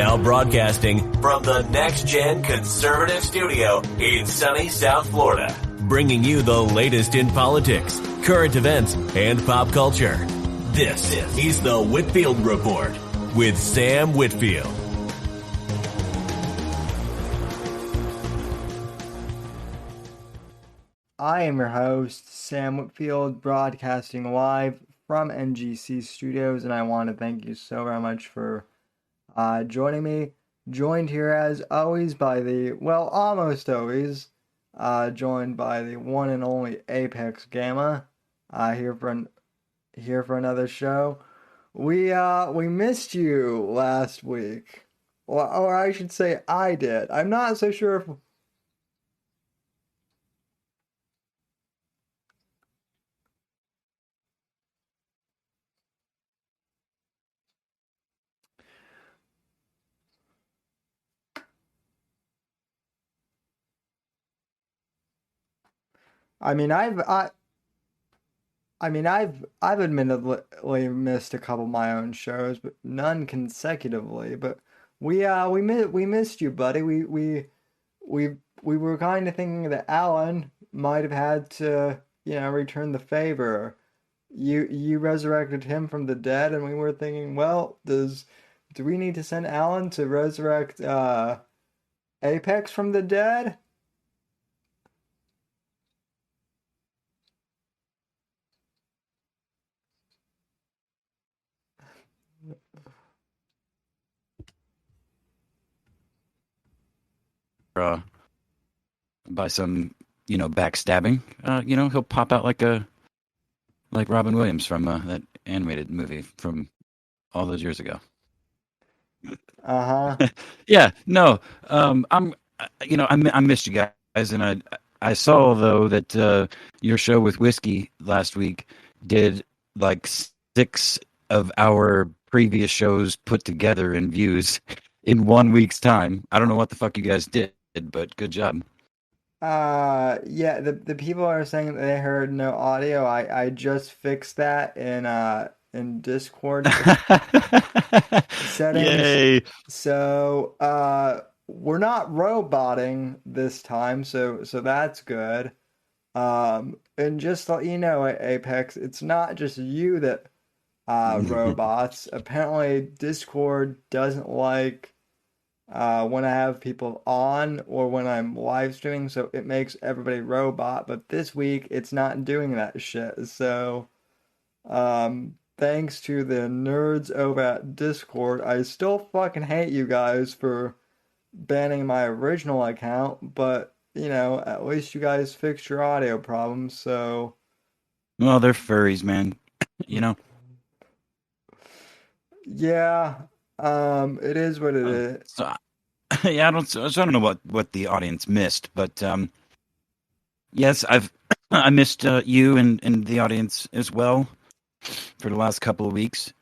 Now broadcasting from the Next Gen Conservative Studio in sunny South Florida, bringing you the latest in politics, current events, and pop culture. This is the Whitfield Report with Sam Whitfield. I am your host, Sam Whitfield, broadcasting live from NGC Studios, and I want to thank you so very much for joining me. Joined here as always by almost always, joined by the one and only Apex Gamma, here for another show. We missed you last week, or I should say I did. I'm not so sure if... I've admittedly missed a couple of my own shows, but none consecutively. But we missed you, buddy. We were kind of thinking that Alan might have had to, return the favor. You resurrected him from the dead, and we were thinking, well, do we need to send Alan to resurrect Apex from the dead? By some, backstabbing, he'll pop out like Robin Williams from that animated movie from all those years ago. Yeah, no, I missed you guys, and I saw though that your show with Whiskey last week did like 6 of our previous shows put together in views in 1 week's time. I don't know what the fuck you guys did, but good job. Yeah, the people are saying that they heard no audio. I just fixed that in Discord settings. Yay. So we're not roboting this time, so that's good. And just to let you know, Apex, it's not just you that robots. Apparently Discord doesn't like when I have people on or when I'm live streaming, so it makes everybody robot. But this week, it's not doing that shit. So, thanks to the nerds over at Discord, I still fucking hate you guys for banning my original account, but, at least you guys fixed your audio problems, so... Well, they're furries, man. Yeah, it is what it is. So, yeah, I don't know what the audience missed, but yes, I missed you and the audience as well for the last couple of weeks,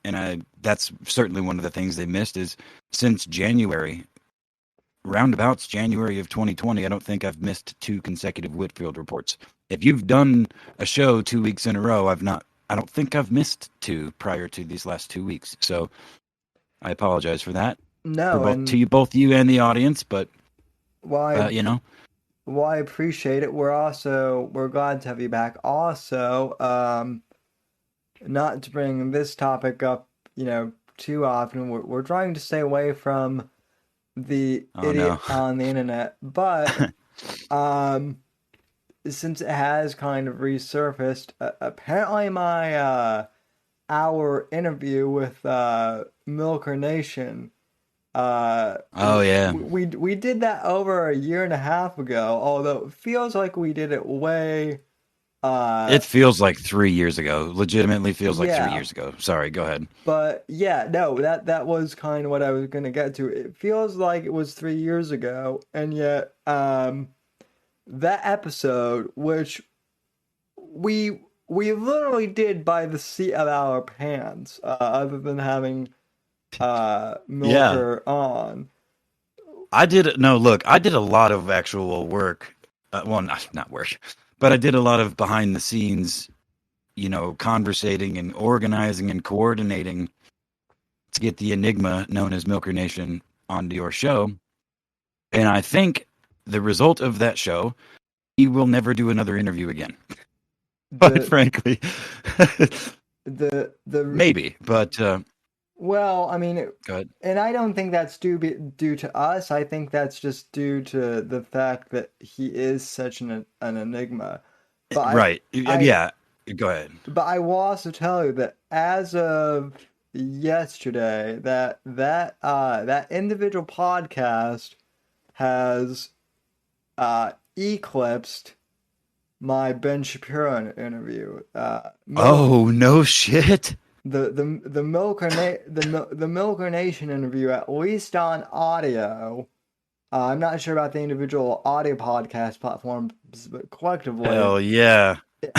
and that's certainly one of the things they missed is since January, roundabouts January of 2020. I don't think I've missed 2 consecutive Whitfield reports. If you've done a show 2 weeks in a row, I don't think I've missed 2 prior to these last 2 weeks. So I apologize for that. No, to both you and the audience, but well, I appreciate it. We're glad to have you back. Also, not to bring this topic up, too often. We're trying to stay away from the idiot on the internet, but since it has kind of resurfaced, apparently my our interview with Milker Nation. We did that over a year and a half ago, although it feels like we did it way... it feels like 3 years ago. Legitimately feels like 3 years ago. Sorry, go ahead. But yeah, no, that was kind of what I was going to get to. It feels like it was 3 years ago, and yet that episode, which we literally did by the seat of our pants, other than having Milker on. I did a lot of actual work. Well, not work, but I did a lot of behind the scenes, conversating and organizing and coordinating to get the enigma known as Milker Nation onto your show. And I think the result of that show, he will never do another interview again. Quite The frankly, the maybe. But well, I mean, go ahead. and I don't think that's due to us. I think that's just due to the fact that he is such an enigma. But Right? I Yeah. Go ahead. but I will also tell you that as of yesterday, that individual podcast has eclipsed my Ben Shapiro interview. Oh no shit. The Milker Nation interview, at least on audio. I'm not sure about the individual audio podcast platforms, but collectively, Hell yeah. it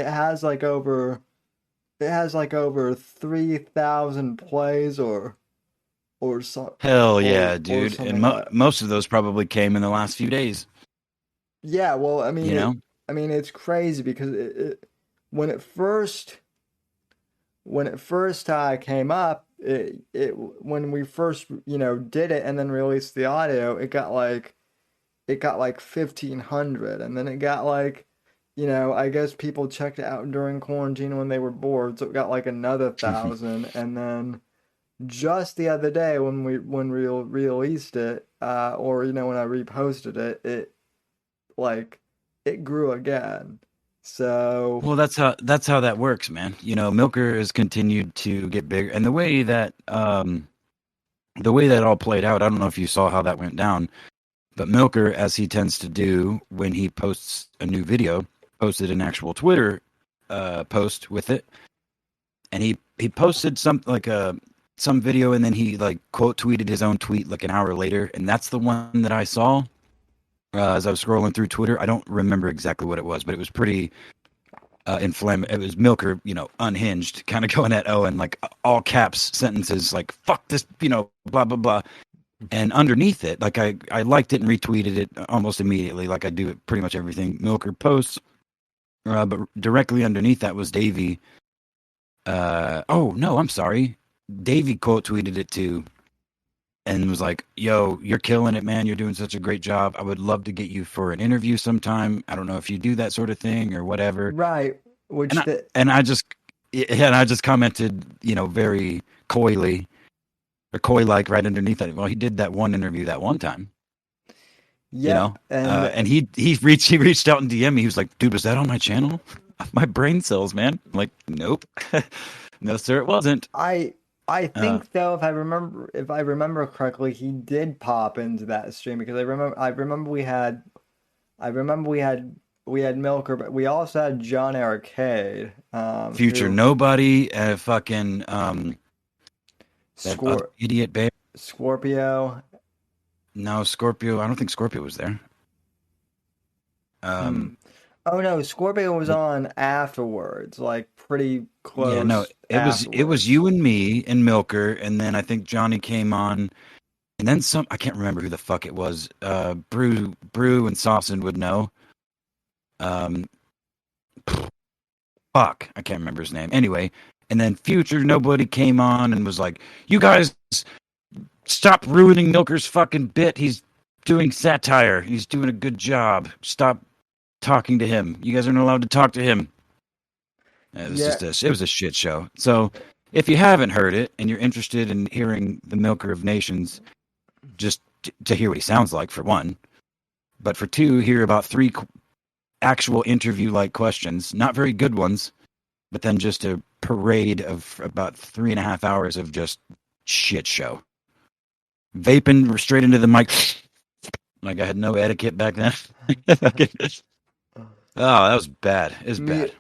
has like over 3,000 plays Hell yeah, or dude. And something like. most of those probably came in the last few days. Yeah, well, You know. I mean, it's crazy because when it first came up, when we first did it and then released the audio, it got like 1,500, and then it got like, I guess people checked it out during quarantine when they were bored, so it got like another 1,000, and then just the other day when we released it, or when I reposted it, like it grew again. So Well, that's how that works, man. You know, Milker has continued to get bigger, and the way that all played out, I don't know if you saw how that went down, but Milker, as he tends to do when he posts a new video, posted an actual Twitter post with it, and he posted some video, and then he like quote tweeted his own tweet like an hour later, and that's the one that I saw as I was scrolling through Twitter. I don't remember exactly what it was, but it was pretty inflamed. It was Milker, unhinged, kind of going at Owen, like all caps sentences, like "fuck this," blah blah blah. And underneath it, like I liked it and retweeted it almost immediately, like I do it pretty much everything Milker posts. But directly underneath that was Davey. Oh no, I'm sorry. Davey quote tweeted it too, and was like, "Yo, you're killing it, man. You're doing such a great job. I would love to get you for an interview sometime. I don't know if you do that sort of thing or whatever." right, And which the I just commented, very coyly or coy like right underneath that. Well, he did that one interview that one time, yep, and he reached out and DM me. He was like, "Dude, was that on my channel?" My brain cells, man. I'm like, nope, no sir, it wasn't. I think though, if I remember correctly, he did pop into that stream because I remember we had Milker, but we also had John Arcade, Future who nobody, fucking that other Scor idiot babe. Scorpio. No, Scorpio. I don't think Scorpio was there. Hmm. Oh no, Scorpio was But on afterwards, like pretty yeah, no, close it was afterwards. you and me and Milker, and then I think Johnny came on, and then some. I can't remember who the fuck it was. Brew, and Saucin would know. Um, fuck, I can't remember his name. Anyway, and then Future nobody came on and was like, "You guys stop ruining Milker's fucking bit. He's doing satire. He's doing a good job. Stop talking to him. You guys aren't allowed to talk to him." It was Yeah, it was a shit show. So if you haven't heard it and you're interested in hearing the Milker of Nations, just to hear what he sounds like for one, but for two, hear about three actual interview-like questions, not very good ones, but then just a parade of about 3.5 hours of just shit show. Vaping straight into the mic, like I had no etiquette back then. Oh, that was bad. It was me bad.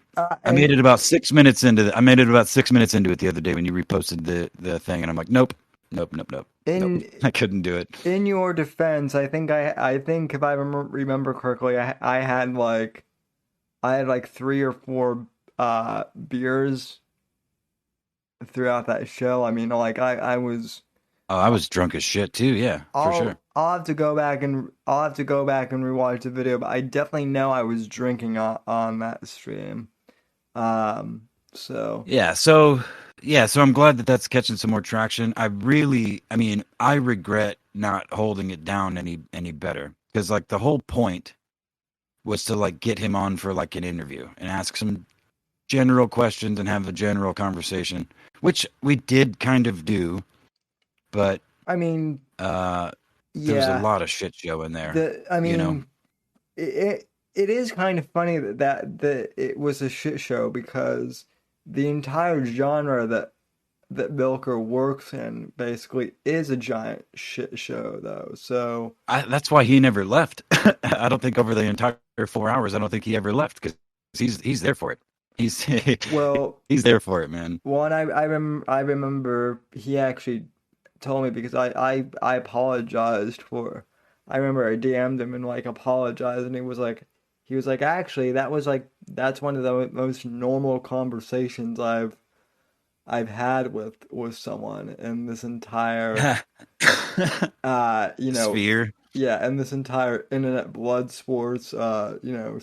I made and it about 6 minutes into I made it about 6 minutes into it the other day when you reposted the thing, and I'm like, nope, nope, nope, nope, nope. in I couldn't do it. in your defense, I think if I remember correctly, I had like 3 or 4 beers throughout that show. I mean, like I was. Oh, I was drunk as shit too. Yeah, for sure. I'll have to go back and rewatch the video, but I definitely know I was drinking on that stream. Um, So So I'm glad that that's catching some more traction. I regret not holding it down any better because like the whole point was to like get him on for like an interview and ask some general questions and have a general conversation, which we did kind of do, but I mean, uh, there was a yeah, lot of shit show in there, I you know. mean, it is kind of funny that it was a shit show because the entire genre that Milker works in basically is a giant shit show though. So That's why he never left. I don't think over the entire 4 hours, I don't think he ever left because he's there for it. He's well, he's there for it, man. one I remember he actually told me because I apologized for. I remember I DM'd him and like apologized, and he was like actually that's one of the most normal conversations I've had with someone in this entire you know, Sphere. yeah, in this entire internet blood sports you know,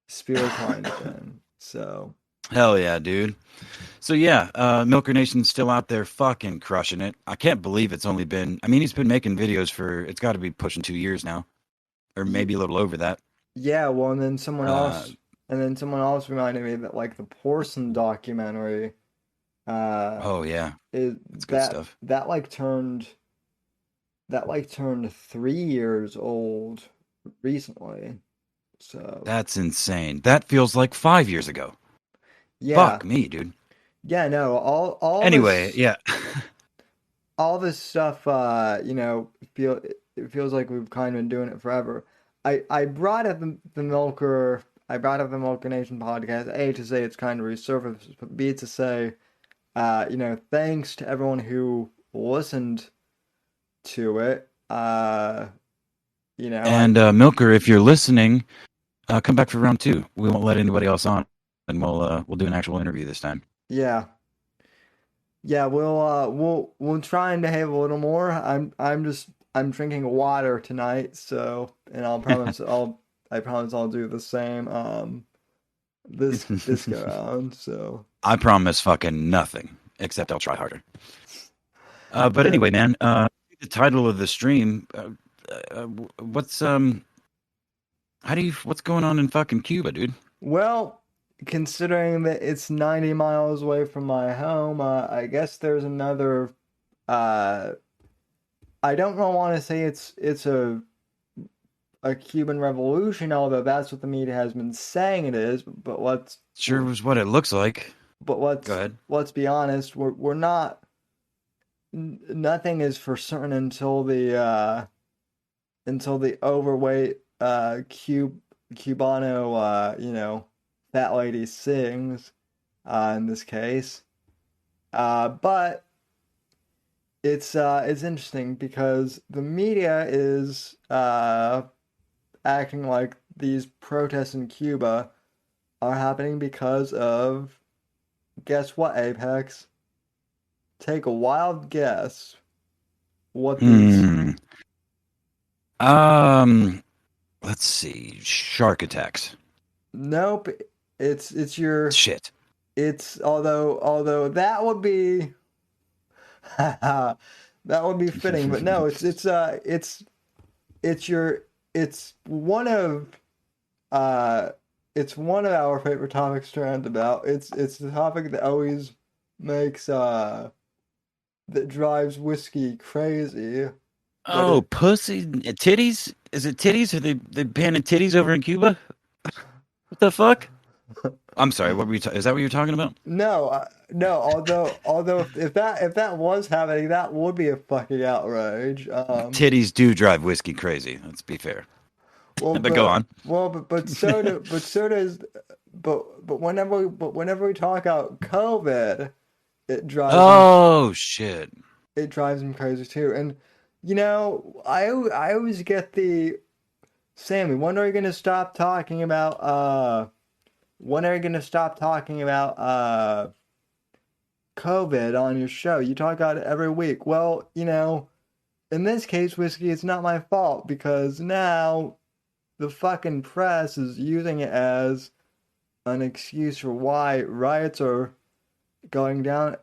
sphere kind of thing. So Hell yeah, dude. So yeah, Milker Nation's still out there fucking crushing it. I can't believe it's only been. I mean, he's been making videos for. It's got to be pushing 2 years now, or y- maybe a little over that. yeah, well, Uh, and then someone else reminded me that like the Porson documentary uh oh yeah, is it's good stuff. that like turned 3 years old recently. So That's insane. That feels like 5 years ago. yeah, Fuck me, dude. yeah, no, Anyway, yeah. all this stuff you know it feels like we've kind of been doing it forever. I brought up the Milker I brought up the Milker Nation podcast, A, to say it's kind of resurfaced, but B, to say you know, thanks to everyone who listened to it. You know, And Milker, if you're listening, come back for round two. We won't let anybody else on, and we'll do an actual interview this time. yeah, yeah, we'll try and behave a little more. I'm drinking water tonight, so and I promise I'll do the same this go round. So I promise fucking nothing, except I'll try harder. But anyway, man, the title of the stream. What's what's going on in fucking Cuba, dude? well, considering that it's 90 miles away from my home, I guess there's another uh I don't want to say it's a Cuban revolution, although that's what the media has been saying it is. But Sure was what it looks like. Go let's ahead. be honest. We're not. Nothing is for certain until the overweight Cubano you know, fat lady sings in this case. But it's interesting because the media is acting like these protests in Cuba are happening because of, guess what, Apex? Take a wild guess what these. Hmm. Um. Let's see. Shark attacks. Nope, it's your Shit. it's although that would be that would be fitting, but no, it's your it's one of uh it's one of our favorite topics to rant about. It's the topic that always makes that drives whiskey crazy. But Oh, pussy titties? Is it titties? Are they banning titties over in Cuba? What the fuck? I'm sorry. What were you? Is that what you're talking about? no, no. Although if that was happening, that would be a fucking outrage. Titties do drive whiskey crazy. Let's be fair. Well, But go on. but so does but whenever we talk about COVID, it drives him Oh shit. it drives him crazy too. And you know, I always get the Sammy. When are you gonna stop talking about when are you gonna stop talking about COVID on your show? You talk about it every week. Well, you know, in this case, whiskey, it's not my fault because now the fucking press is using it as an excuse for why riots are going down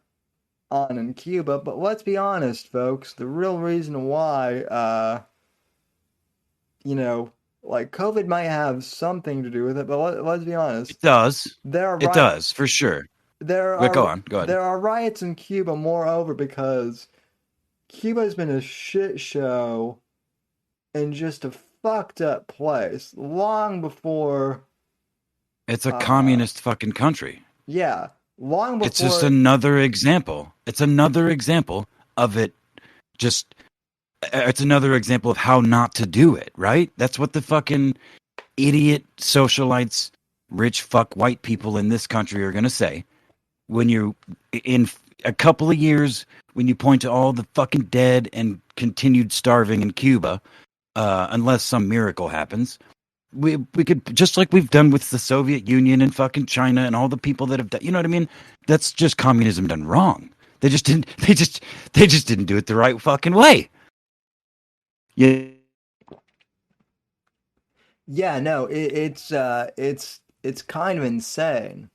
on in Cuba. But let's be honest, folks. The real reason why, you know, like COVID might have something to do with it, but let's be honest. It does. There are It does, for sure. there But go are on. Go ahead. there are riots in Cuba moreover because Cuba's been a shit show and just a fucked up place long before. It's a Uh, communist fucking country. yeah, long It's just before. another example. It's another example of it. Just, it's another example of how not to do it, right? That's what the fucking idiot socialites, rich fuck white people in this country are going to say when you, in a couple of years, when you point to all the fucking dead and continued starving in Cuba, unless some miracle happens. We could, just like we've done with the Soviet Union and fucking China and all the people that have done, you know what I mean? That's just communism done wrong. They just didn't do it the right fucking way. Yeah. Yeah, no, it's kind of insane.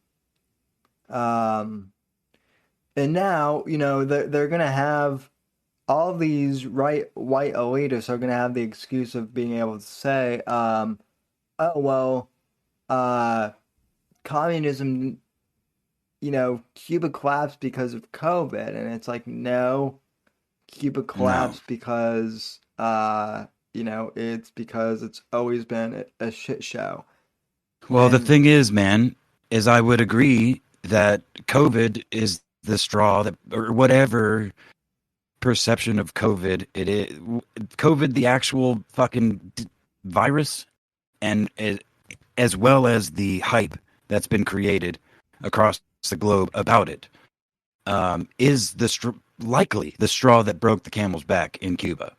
Um, and now they're gonna have all these white elitists are gonna have the excuse of being able to say, oh well, uh, communism, Cuba collapsed because of COVID, and it's like no, Cuba No. collapsed because it's because it's always been a shit show. Well, the And thing is, man, is I would agree that COVID is the straw that, or whatever perception of COVID it is. COVID, the actual fucking virus, and as well as the hype that's been created across the globe about it, is likely the straw that broke the camel's back in Cuba.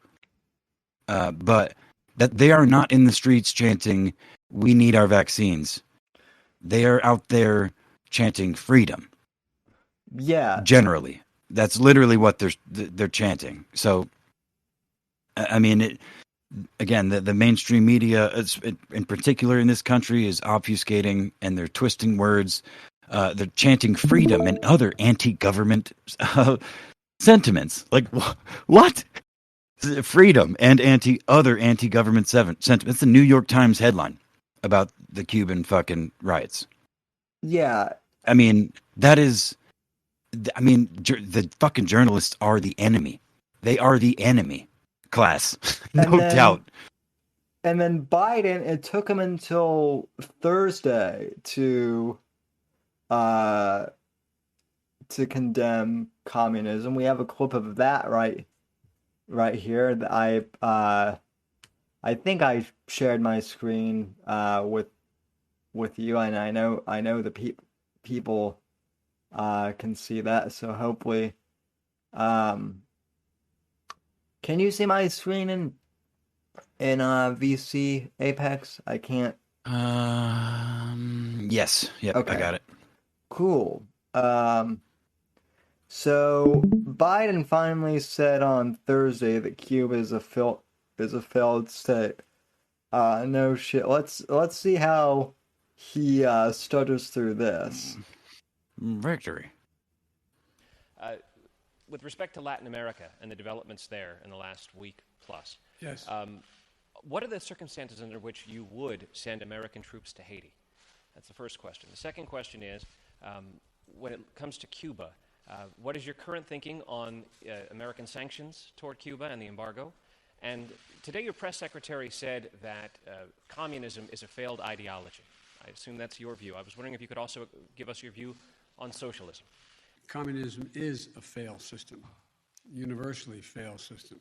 But that they are not in the streets chanting, "We need our vaccines." They are out there chanting freedom. yeah, Generally, that's literally what they're chanting. So, I mean, again, the mainstream media, in particular in this country, is obfuscating and they're twisting words. They're chanting freedom and other anti-government sentiments. Like what? Freedom and other anti-government sentiments. It's the New York Times headline about the Cuban fucking riots. yeah. I mean, that is. I mean, the fucking journalists are the enemy. They are the enemy class, And no then doubt. and then Biden, it took him until Thursday uh to condemn communism. We have a clip of that right here. That I think I shared my screen with you, and I know the people can see that. So hopefully, um, can you see my screen in VC Apex? I can't. Yes, yep, I Okay, got it. cool. So Biden finally said on Thursday that Cuba is a failed state. No shit. Let's see how he stutters through this. Victory. Uh, with respect to Latin America and the developments there in the last week plus, Yes. what are the circumstances under which you would send American troops to Haiti? That's the first question. The second question is, when it comes to Cuba, what is your current thinking on American sanctions toward Cuba and the embargo? And today your press secretary said that communism is a failed ideology. I assume that's your view. I was wondering if you could also give us your view on socialism. Communism is a failed system, universally failed system.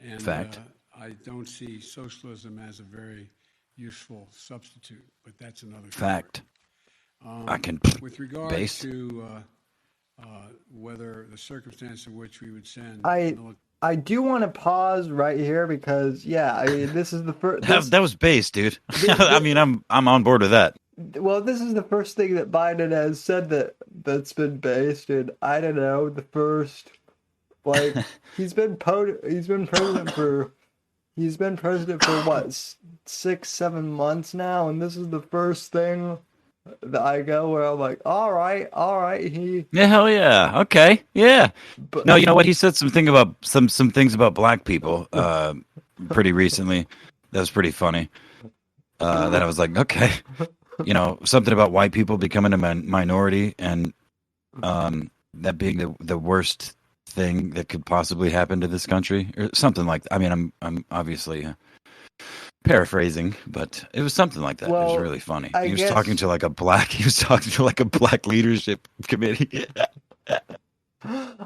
And Fact. I don't see socialism as a very useful substitute, but that's another Fact. story. I can With regard based. to whether the circumstance in which we would send I do want to pause right here because I mean this is the first That was base, dude. I this, mean, I'm on board with that. well, this is the first thing that Biden has said that's been based in, I don't know, the first, like, he's been president for what, 6, 7 months now, and this is the first thing I go where I'm like, all right, he, Yeah, hell yeah. Okay. Yeah. but No, you know what? He said some things about black people pretty recently. That was pretty funny. That I was like, okay, something about white people becoming a minority and that being the worst thing that could possibly happen to this country or something like that. I mean, I'm obviously paraphrasing, but it was something like that. It was well, really funny. I He was talking guess to like a black. He was talking to like a black leadership committee.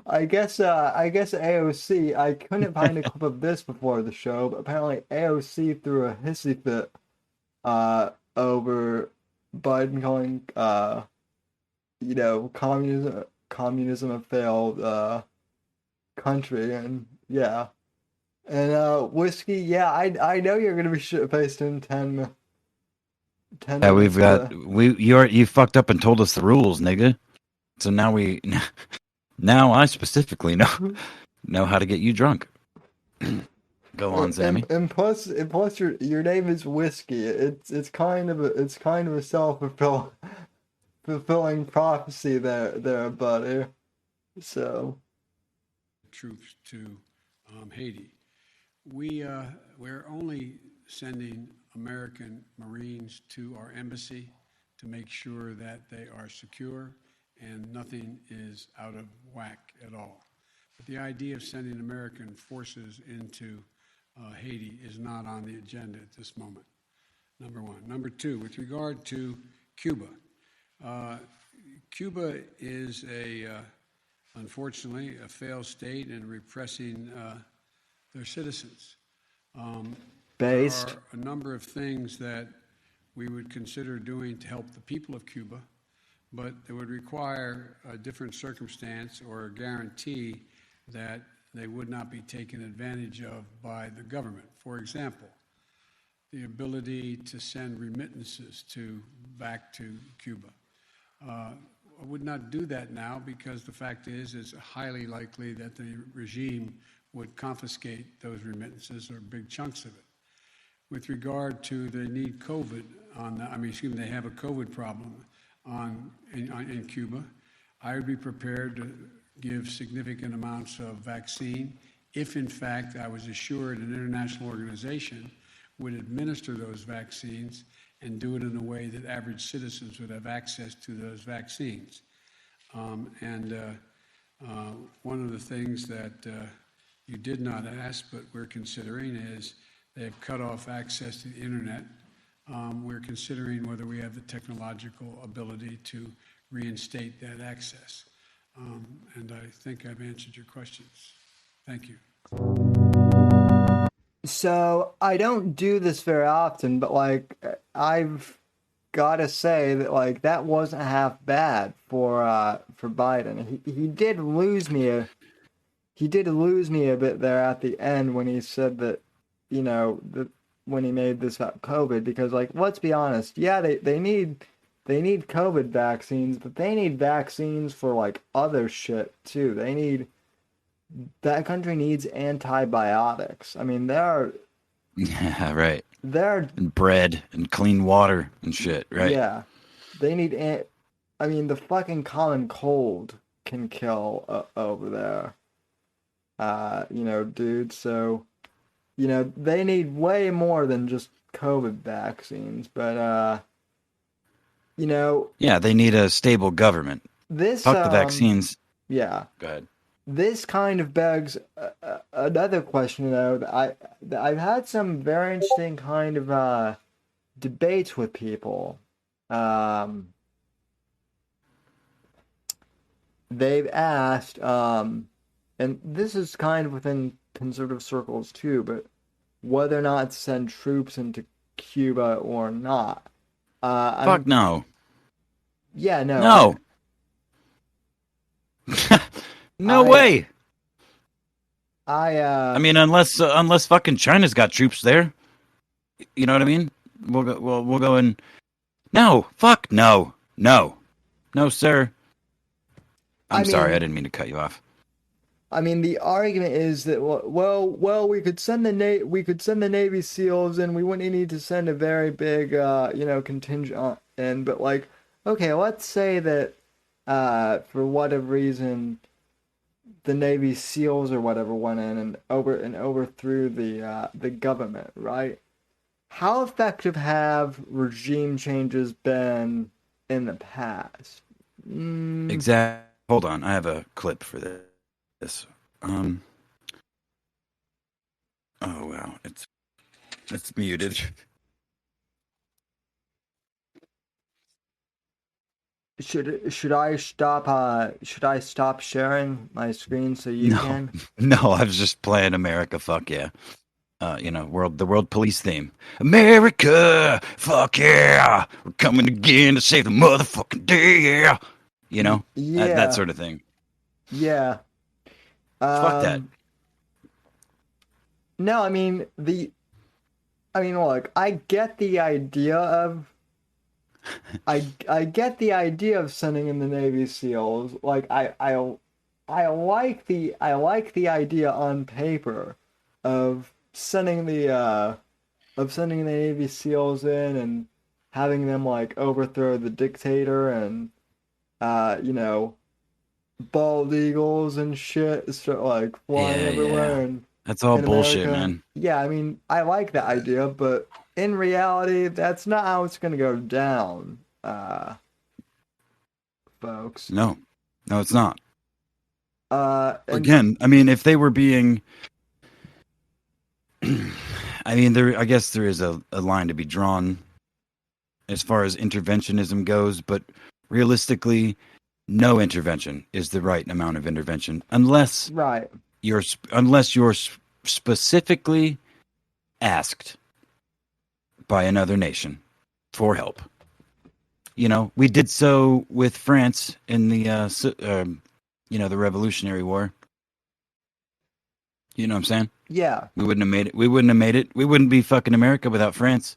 I guess AOC. I couldn't find a clip of this before the show, but apparently AOC threw a hissy fit over Biden calling communism a failed country, and yeah. And whiskey, yeah, I know you're gonna be shit faced in 10 Yeah, minutes, but you fucked up and told us the rules, nigga. So now I specifically know how to get you drunk. Go on, Sammy. and plus your name is whiskey. It's kind of a fulfilling prophecy there, buddy. So troops to Haiti. We're only sending American Marines to our embassy to make sure that they are secure and nothing is out of whack at all. But the idea of sending American forces into Haiti is not on the agenda at this moment, number one. Number two, with regard to Cuba, Cuba is unfortunately, a failed state in repressing their citizens. There based. are a number of things that we would consider doing to help the people of Cuba, but it would require a different circumstance or a guarantee that they would not be taken advantage of by the government. For example, the ability to send remittances back to Cuba. I would not do that now because the fact is it's highly likely that the regime would confiscate those remittances or big chunks of it. With regard to they need COVID they have a COVID problem in Cuba, I would be prepared to give significant amounts of vaccine if in fact I was assured an international organization would administer those vaccines and do it in a way that average citizens would have access to those vaccines. One of the things that you did not ask, but we're considering, is they've cut off access to the internet. We're considering whether we have the technological ability to reinstate that access. And I think I've answered your questions. Thank you. So I don't do this very often, but like I've gotta say that like that wasn't half bad for Biden. He did lose me a bit there at the end when he said that, that when he made this about COVID, because like let's be honest, yeah, they need COVID vaccines, but they need vaccines for like other shit too. That country needs antibiotics. I mean, Yeah, right. they're And bread and clean water and shit, right? yeah, they need I mean, the fucking common cold can kill over there. Dude. So, they need way more than just COVID vaccines. But Yeah, they need a stable government. this Fuck the vaccines. yeah. Go ahead. This kind of begs another question, though. That I've had some very interesting kind of debates with people. They've asked, and this is kind of within conservative circles too, but whether or not to send troops into Cuba or not. Fuck no. Yeah, no. No. No way. I I mean, unless fucking China's got troops there, you know what I mean? We'll go in. No, fuck no, sir. I'm sorry, I didn't mean to cut you off. I mean, the argument is that we could send the Navy SEALs, and we wouldn't need to send a very big contingent. But like, okay, let's say that for whatever reason the Navy SEALs or whatever went in and overthrew the government, right? How effective have regime changes been in the past? Mm, Exactly. Hold on, I have a clip for this. Um. Oh wow, it's muted. should I stop sharing my screen so you No, can? no, I was just playing America. Fuck yeah. The world police theme. America, fuck yeah, we're coming again to save the motherfucking day, yeah. That Yeah, sort of thing. yeah. Fuck that. Um, no, I mean, look, I get the idea of sending in the Navy SEALs. Like, I like the idea on paper of sending the Navy SEALs in and having them like overthrow the dictator and you know, bald eagles and shit start like flying Yeah, yeah. everywhere and That's all in bullshit, America. man. Yeah, I mean, I like that idea, but in reality, that's not how it's gonna go down, folks. No, no, it's not. And Again, I mean, if they were being, I mean, I guess there is a line to be drawn as far as interventionism goes, but realistically, no intervention is the right amount of intervention unless right, you're specifically asked by another nation for help. We did so with France in the Revolutionary War. You know what I'm saying? yeah, We wouldn't have made it. We wouldn't have made it. We wouldn't be fucking America without France.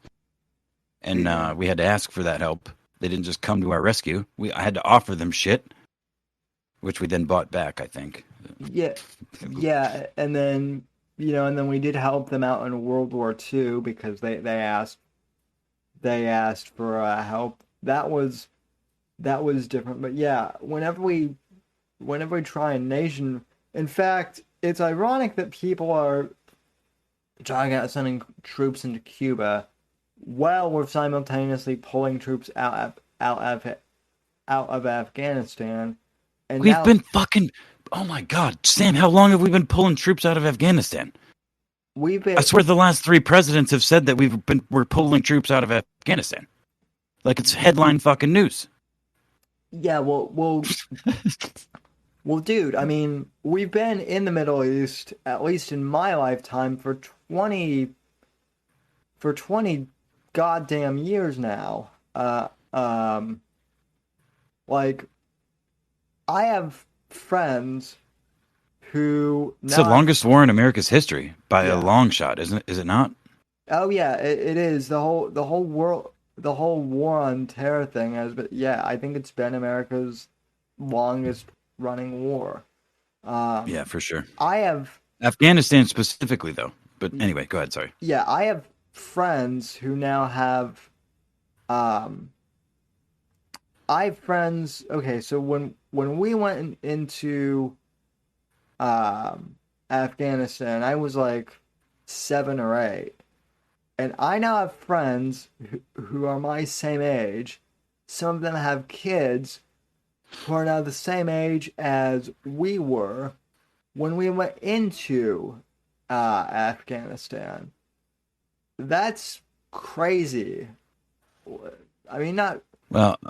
And yeah, we had to ask for that help. They didn't just come to our rescue. I had to offer them shit, which we then bought back, I think. yeah, yeah, and then and then we did help them out in World War II because they asked for help. That was different. But yeah, whenever we try a nation, in fact, it's ironic that people are talking about sending troops into Cuba while we're simultaneously pulling troops out of Afghanistan. And We've now been fucking. Oh my God, Sam! How long have we been pulling troops out of Afghanistan? we've I been swear the last 3 presidents have said that we're pulling troops out of Afghanistan. Like it's headline fucking news. yeah, well, dude, I mean, we've been in the Middle East, at least in my lifetime, for 20 goddamn years now. Like, I have friends who It's the now have, longest war in America's history by a yeah. long shot, isn't it? Is it not? Oh yeah, it is the whole world, the whole war on terror thing has been, yeah, I think it's been America's longest running war. Yeah, Um, for sure. I have Afghanistan specifically, though. But anyway, go ahead. Sorry. yeah, I have friends who now have um I have friends. Okay, so when we went into um Afghanistan, I was like 7 or 8, and I now have friends who are my same age. Some of them have kids who are now the same age as we were when we went into Afghanistan. That's crazy. I mean, Well, I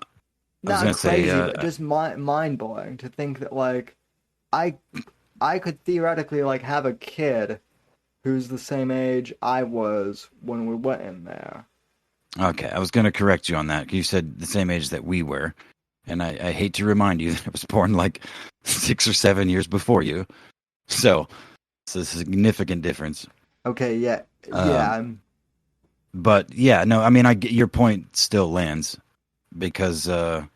was not gonna say, crazy, but just mind blowing to think that like I I could theoretically like have a kid who's the same age I was when we went in there. okay, I was gonna correct you on that. You said the same age that we were, and I hate to remind you that I was born like 6 or 7 years before you. So it's a significant difference. Okay, yeah, yeah, Um, but yeah, no, I mean, I get your point still lands because um,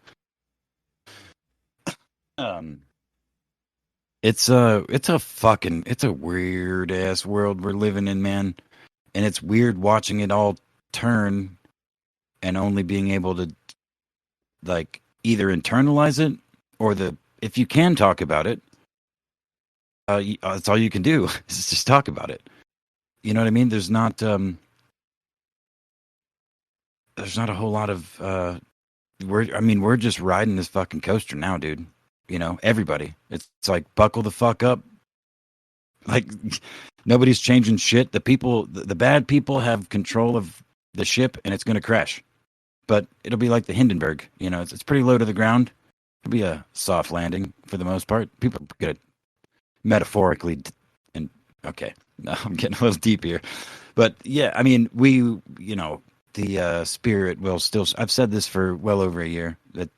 it's a weird ass world we're living in, man, and it's weird watching it all turn and only being able to like either internalize it or if you can talk about it, that's all you can do is just talk about it. You know what I mean? There's not a whole lot of we're just riding this fucking coaster now, dude. You know, everybody. It's like buckle the fuck up. Like nobody's changing shit. The bad people have control of the ship, and it's going to crash. But it'll be like the Hindenburg. You know, it's pretty low to the ground. It'll be a soft landing for the most part. People are good at metaphorically. And okay, no, I'm getting a little deep here. But yeah, I mean, the spirit will still. I've said this for well over a year that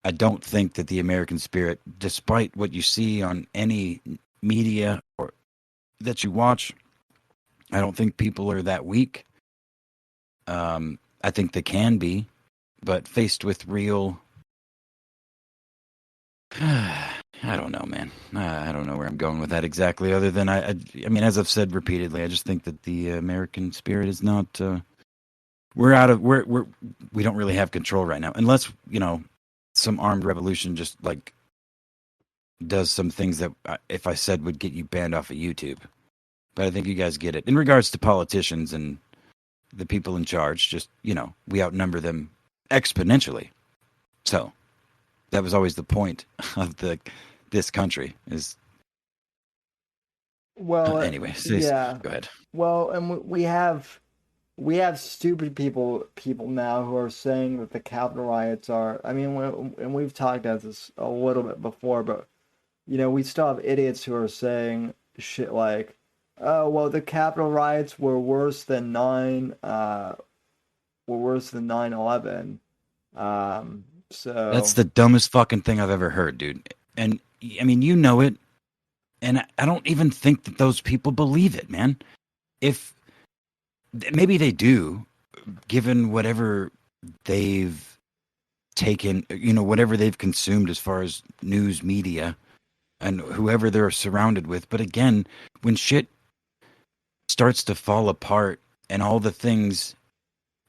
I don't think that the American spirit, despite what you see on any media or that you watch, I don't think people are that weak. I think they can be, but faced with real, I don't know, man. I don't know where I'm going with that exactly. Other than I mean, as I've said repeatedly, I just think that the American spirit is not. We don't really have control right now, unless some armed revolution just like does some things that if I said would get you banned off of YouTube. But I think you guys get it. In regards to politicians and the people in charge, just, we outnumber them exponentially. So that was always the point of this country is. Well, anyway, yeah. Go ahead. Well, and we have stupid people now who are saying that the Capitol riots are. I mean, and we've talked about this a little bit before, but we still have idiots who are saying shit like, "Oh, well, the Capitol riots were worse than 9/11." So that's the dumbest fucking thing I've ever heard, dude. And I mean, you know it, and I don't even think that those people believe it, man. If maybe they do, given whatever they've taken, whatever they've consumed as far as news media and whoever they're surrounded with. But again, when shit starts to fall apart and all the things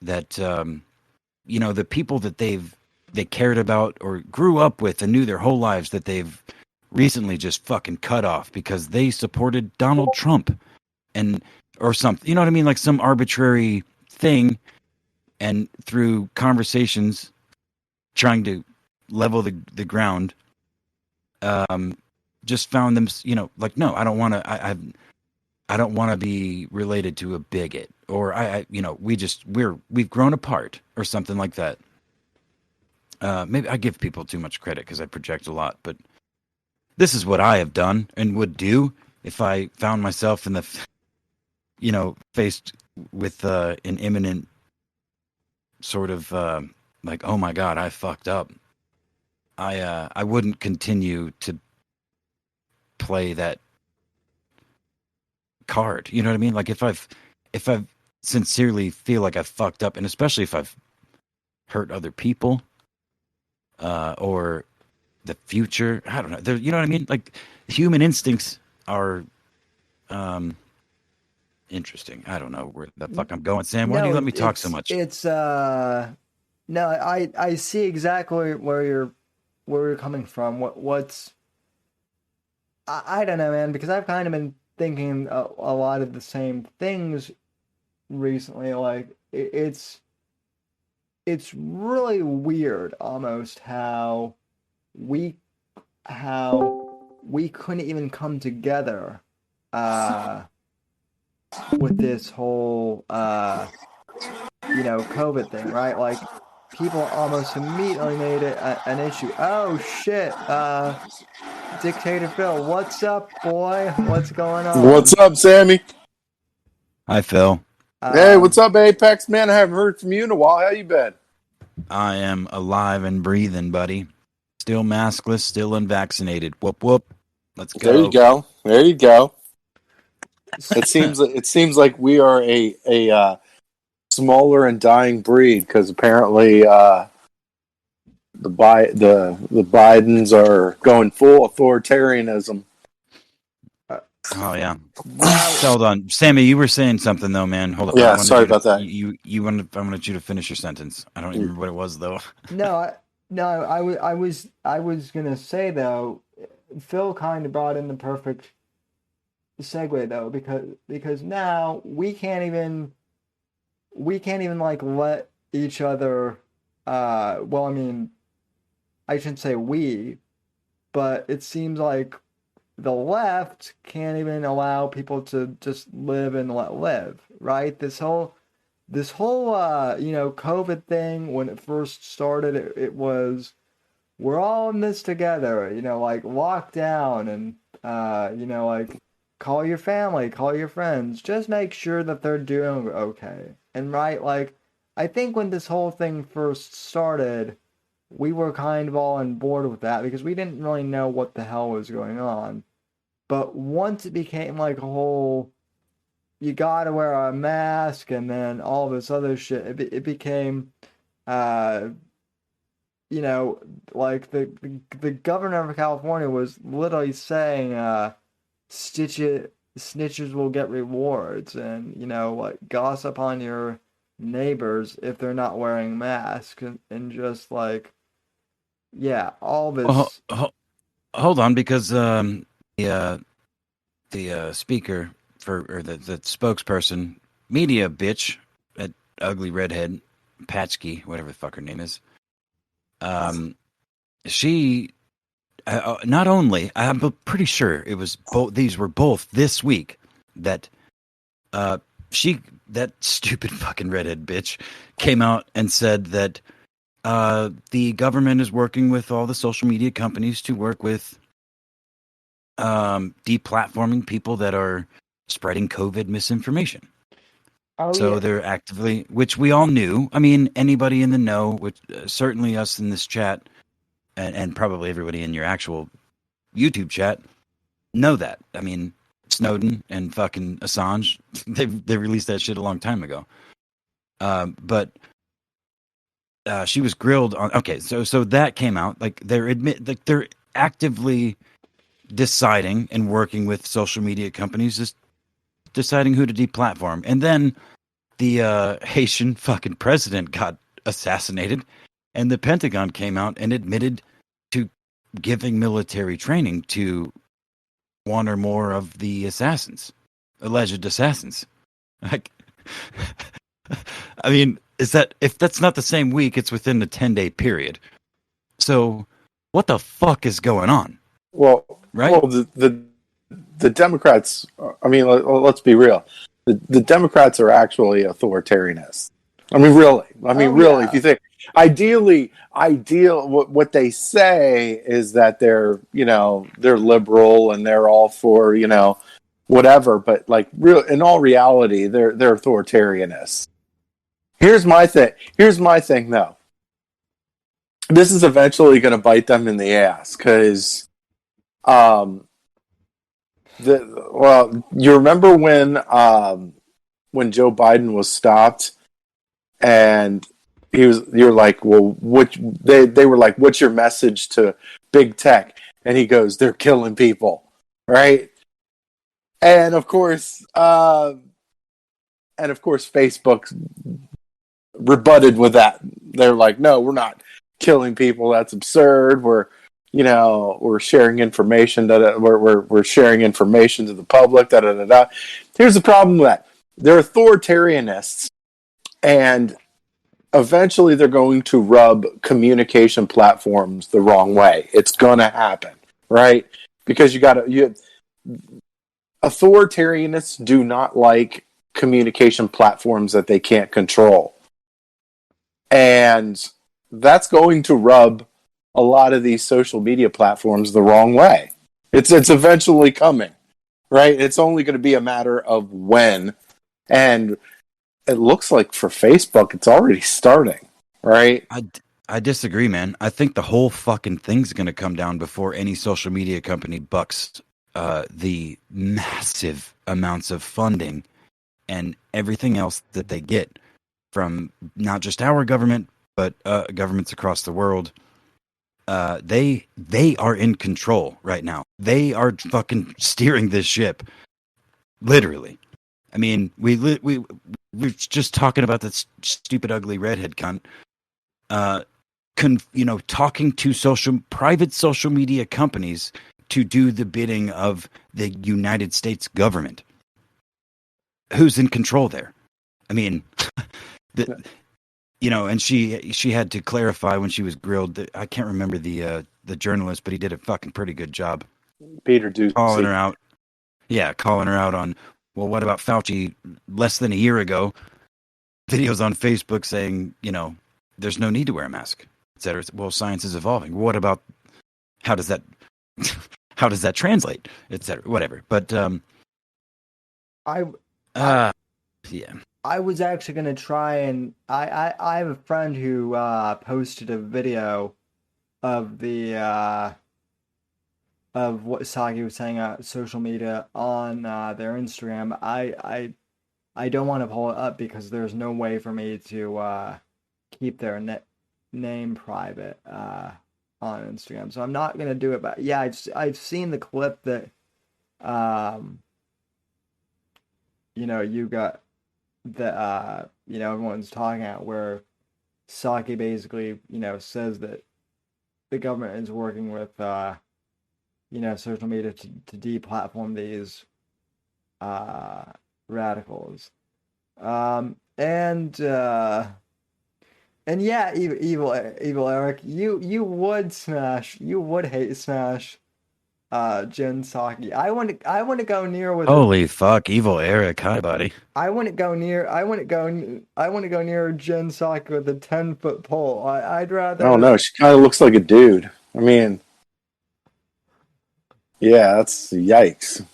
that, the people that they cared about or grew up with and knew their whole lives that they've recently just fucking cut off because they supported Donald Trump or something, you know what I mean? Like some arbitrary thing, and through conversations trying to level the ground, just found them, like, no, I don't want to, I don't want to be related to a bigot, or we've grown apart or something like that. Maybe I give people too much credit because I project a lot, but this is what I have done and would do if I found myself in the, faced with an imminent sort of like, oh my God, I fucked up. I wouldn't continue to play that card. You know what I mean? Like if I've sincerely feel like I've fucked up, and especially if I've hurt other people, or the future, I don't know. You know what I mean? Like human instincts are interesting. I don't know where the fuck I'm going, Sam. Why do you let me talk so much? It's no, I see exactly where you're coming from. What's I don't know, man, because I've kind of been thinking a lot of the same things recently. Like it's really weird almost how we couldn't even come together with this whole COVID thing, right? Like people almost immediately made it an issue. Oh shit, Dictator Phil, what's up, boy? What's going on? What's up, Sammy? Hi, Phil. Hey, what's up, Apex? Man, I haven't heard from you in a while. How you been? I am alive and breathing, buddy. Still maskless, still unvaccinated. Whoop whoop. Let's go. There you go. It seems like we are a smaller and dying breed because apparently the Bidens are going full authoritarianism. Oh yeah. Hold on, Sammy. You were saying something though, man. Hold on. Yeah, sorry about that. I wanted you to finish your sentence. I don't even remember what it was though. No, No, I was gonna say though, Phil kind of brought in the perfect segue though, because now we can't even like let each other. Well, I mean, I shouldn't say we, but it seems like the left can't even allow people to just live and let live, right? This whole COVID thing, when it first started, it was we're all in this together, like lockdown and like call your family, call your friends, just make sure that they're doing okay. And right, like I think when this whole thing first started, we were kind of all on board with that because we didn't really know what the hell was going on. But once it became like a whole, you gotta wear a mask, and then all this other shit, it became, uh, you know, like the governor of California was literally saying, "Stitch it, snitches will get rewards," and like gossip on your neighbors if they're not wearing masks, and just like, yeah, all Well, this. hold on, because the speaker or the spokesperson, media bitch, that ugly redhead, Patchkey, whatever the fuck her name is, she not only, I'm pretty sure it was both. These were both this week that uh, that stupid fucking redhead bitch came out and said that the government is working with all the social media companies to work with deplatforming people that are spreading COVID misinformation. Oh So yeah. they're actively, which we all knew. I mean, anybody in the know, which certainly us in this chat, and probably everybody in your actual YouTube chat, know that. I mean, Snowden and fucking Assange, they released that shit a long time ago. But she was grilled on. Okay, so that came out. Like they're actively deciding and working with social media companies, just deciding who to deplatform. And then the Haitian fucking president got assassinated, and the Pentagon came out and admitted to giving military training to one or more of the alleged assassins. Like, I mean, if that's not the same week, it's within the 10-day period. So, what the fuck is going on, Well, right? the Democrats. I mean, let's be real. The Democrats are actually authoritarianists. I mean, really. I mean, Oh really. If yeah. you think what they say is that they're liberal and they're all for whatever. But like, real in all reality, they're authoritarianists. Here's my thing, though. This is eventually going to bite them in the ass because um, you remember when Joe Biden was stopped and you're like, well, they were like, what's your message to big tech? And he goes, they're killing people, right? And of course, Facebook rebutted with that. They're like, no, we're not killing people. That's absurd. We're sharing information that we're sharing information to the public. Da da da da. Here's the problem with that: they're authoritarianists, and eventually they're going to rub communication platforms the wrong way. It's gonna happen, right? Because authoritarianists do not like communication platforms that they can't control. And that's going to rub a lot of these social media platforms the wrong way. It's eventually coming, right? It's only going to be a matter of when. And it looks like for Facebook, it's already starting, right? I disagree, man. I think the whole fucking thing's going to come down before any social media company bucks the massive amounts of funding and everything else that they get from not just our government, but governments across the world. They are in control right now. They are fucking steering this ship, literally. I mean, we're just talking about this stupid, ugly redhead cunt. talking to private social media companies to do the bidding of the United States government. Who's in control there? I mean, and she had to clarify when she was grilled. I can't remember the journalist, but he did a fucking pretty good job. Peter Ducey. Calling her out. Yeah, calling her out on, well, what about Fauci less than a year ago? Videos on Facebook saying, there's no need to wear a mask, et cetera. Well, science is evolving. What about, how does that translate, et cetera, whatever. But, yeah. I was actually going to try and I have a friend who posted a video of the of what Saki was saying on social media on their Instagram. I don't want to pull it up because there's no way for me to keep their name private on Instagram, so I'm not going to do it. But yeah, I've seen the clip that you got that everyone's talking about, where Saki basically says that the government is working with social media to deplatform these radicals, and yeah, evil Eric, you would hate smash Jen Psaki. I want to go near with. Holy fuck, evil Eric! Hi, buddy. I wouldn't go near Jen Psaki with a 10-foot pole. I'd rather. Oh no, she kind of looks like a dude. I mean, yeah, that's yikes.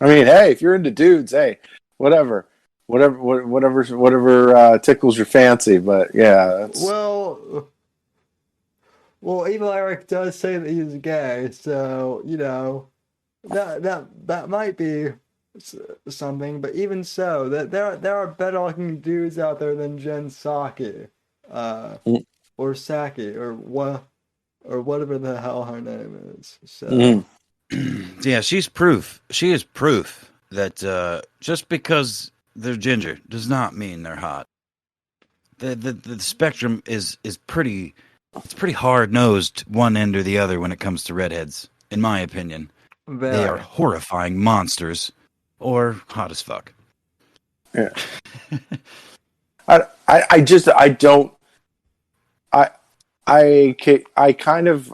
I mean, hey, if you're into dudes, hey, whatever tickles your fancy. But yeah, that's... well, evil Eric does say that he's gay, so that might be something. But even so, that there are better looking dudes out there than Jen Psaki, or Saki, or whatever the hell her name is. So yeah, she's proof. She is proof that just because they're ginger does not mean they're hot. The spectrum is pretty. It's pretty hard-nosed, one end or the other, when it comes to redheads, in my opinion. They are horrifying monsters, or hot as fuck. Yeah. I kind of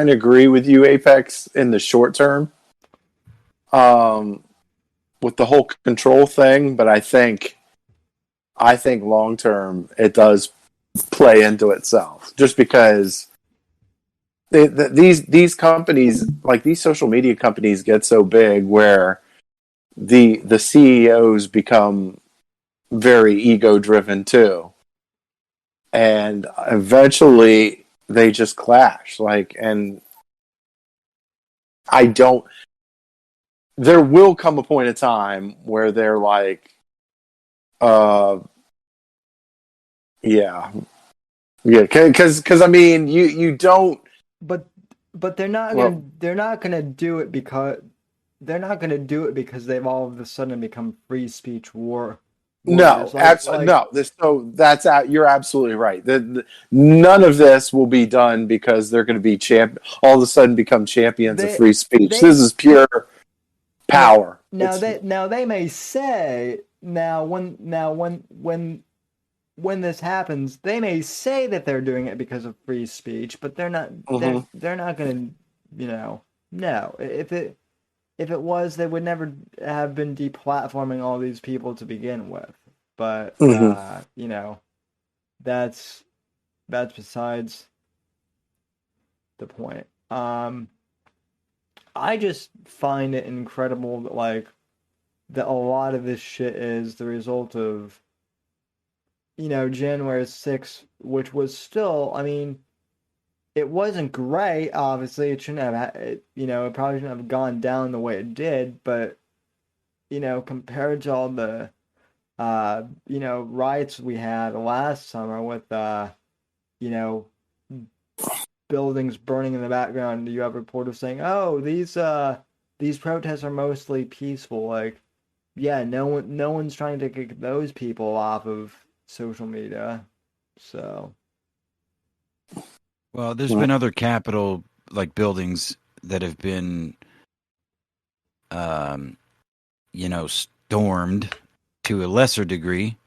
agree with you, Apex, in the short term, with the whole control thing, but I think long term it does play into itself, just because these companies, like these social media companies, get so big where the CEOs become very ego driven too, and eventually they just clash. And there will come a point in time where they're like, yeah, because I mean, you don't. But they're not gonna do it because they've all of a sudden become free speech warriors. No, absolutely no. That's out. You're absolutely right. None of this will be done because they're going to be all of a sudden become champions of free speech. This is pure power. They may say when this happens, they may say that they're doing it because of free speech, but they're not. Mm-hmm. They're not going to. No. If it was, they would never have been deplatforming all these people to begin with. But that's besides the point. I just find it incredible that a lot of this shit is the result of January 6th, which was still, I mean, it wasn't great, obviously. It shouldn't have, it probably shouldn't have gone down the way it did, but, compared to all the, riots we had last summer with, buildings burning in the background, you have reporters saying, oh, these protests are mostly peaceful. Yeah, no one's trying to kick those people off of social media. So Well, there's been other Capitol like buildings that have been, stormed to a lesser degree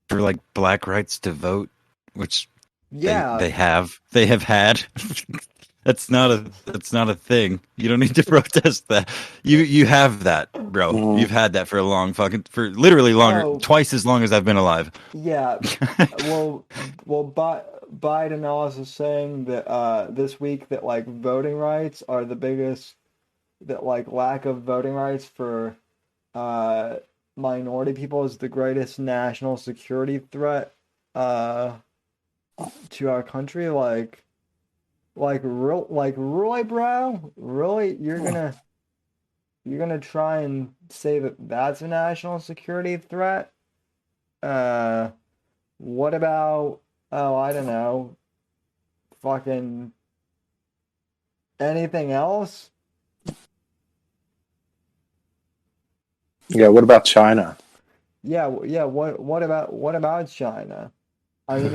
for like black rights to vote, which Yeah, they have had. That's not a thing. You don't need to protest that. You have that, bro. You've had that for a for literally longer, Oh. twice as long as I've been alive. yeah. Well, Biden also saying that this week that like voting rights are the biggest, that like lack of voting rights for uh minority people is the greatest national security threat to our country. Really, bro? Really? You're gonna try and say that that's a national security threat? Uh, what about, oh, I don't know, fucking anything else? Yeah, what about China? Yeah, yeah. What about China? I mean,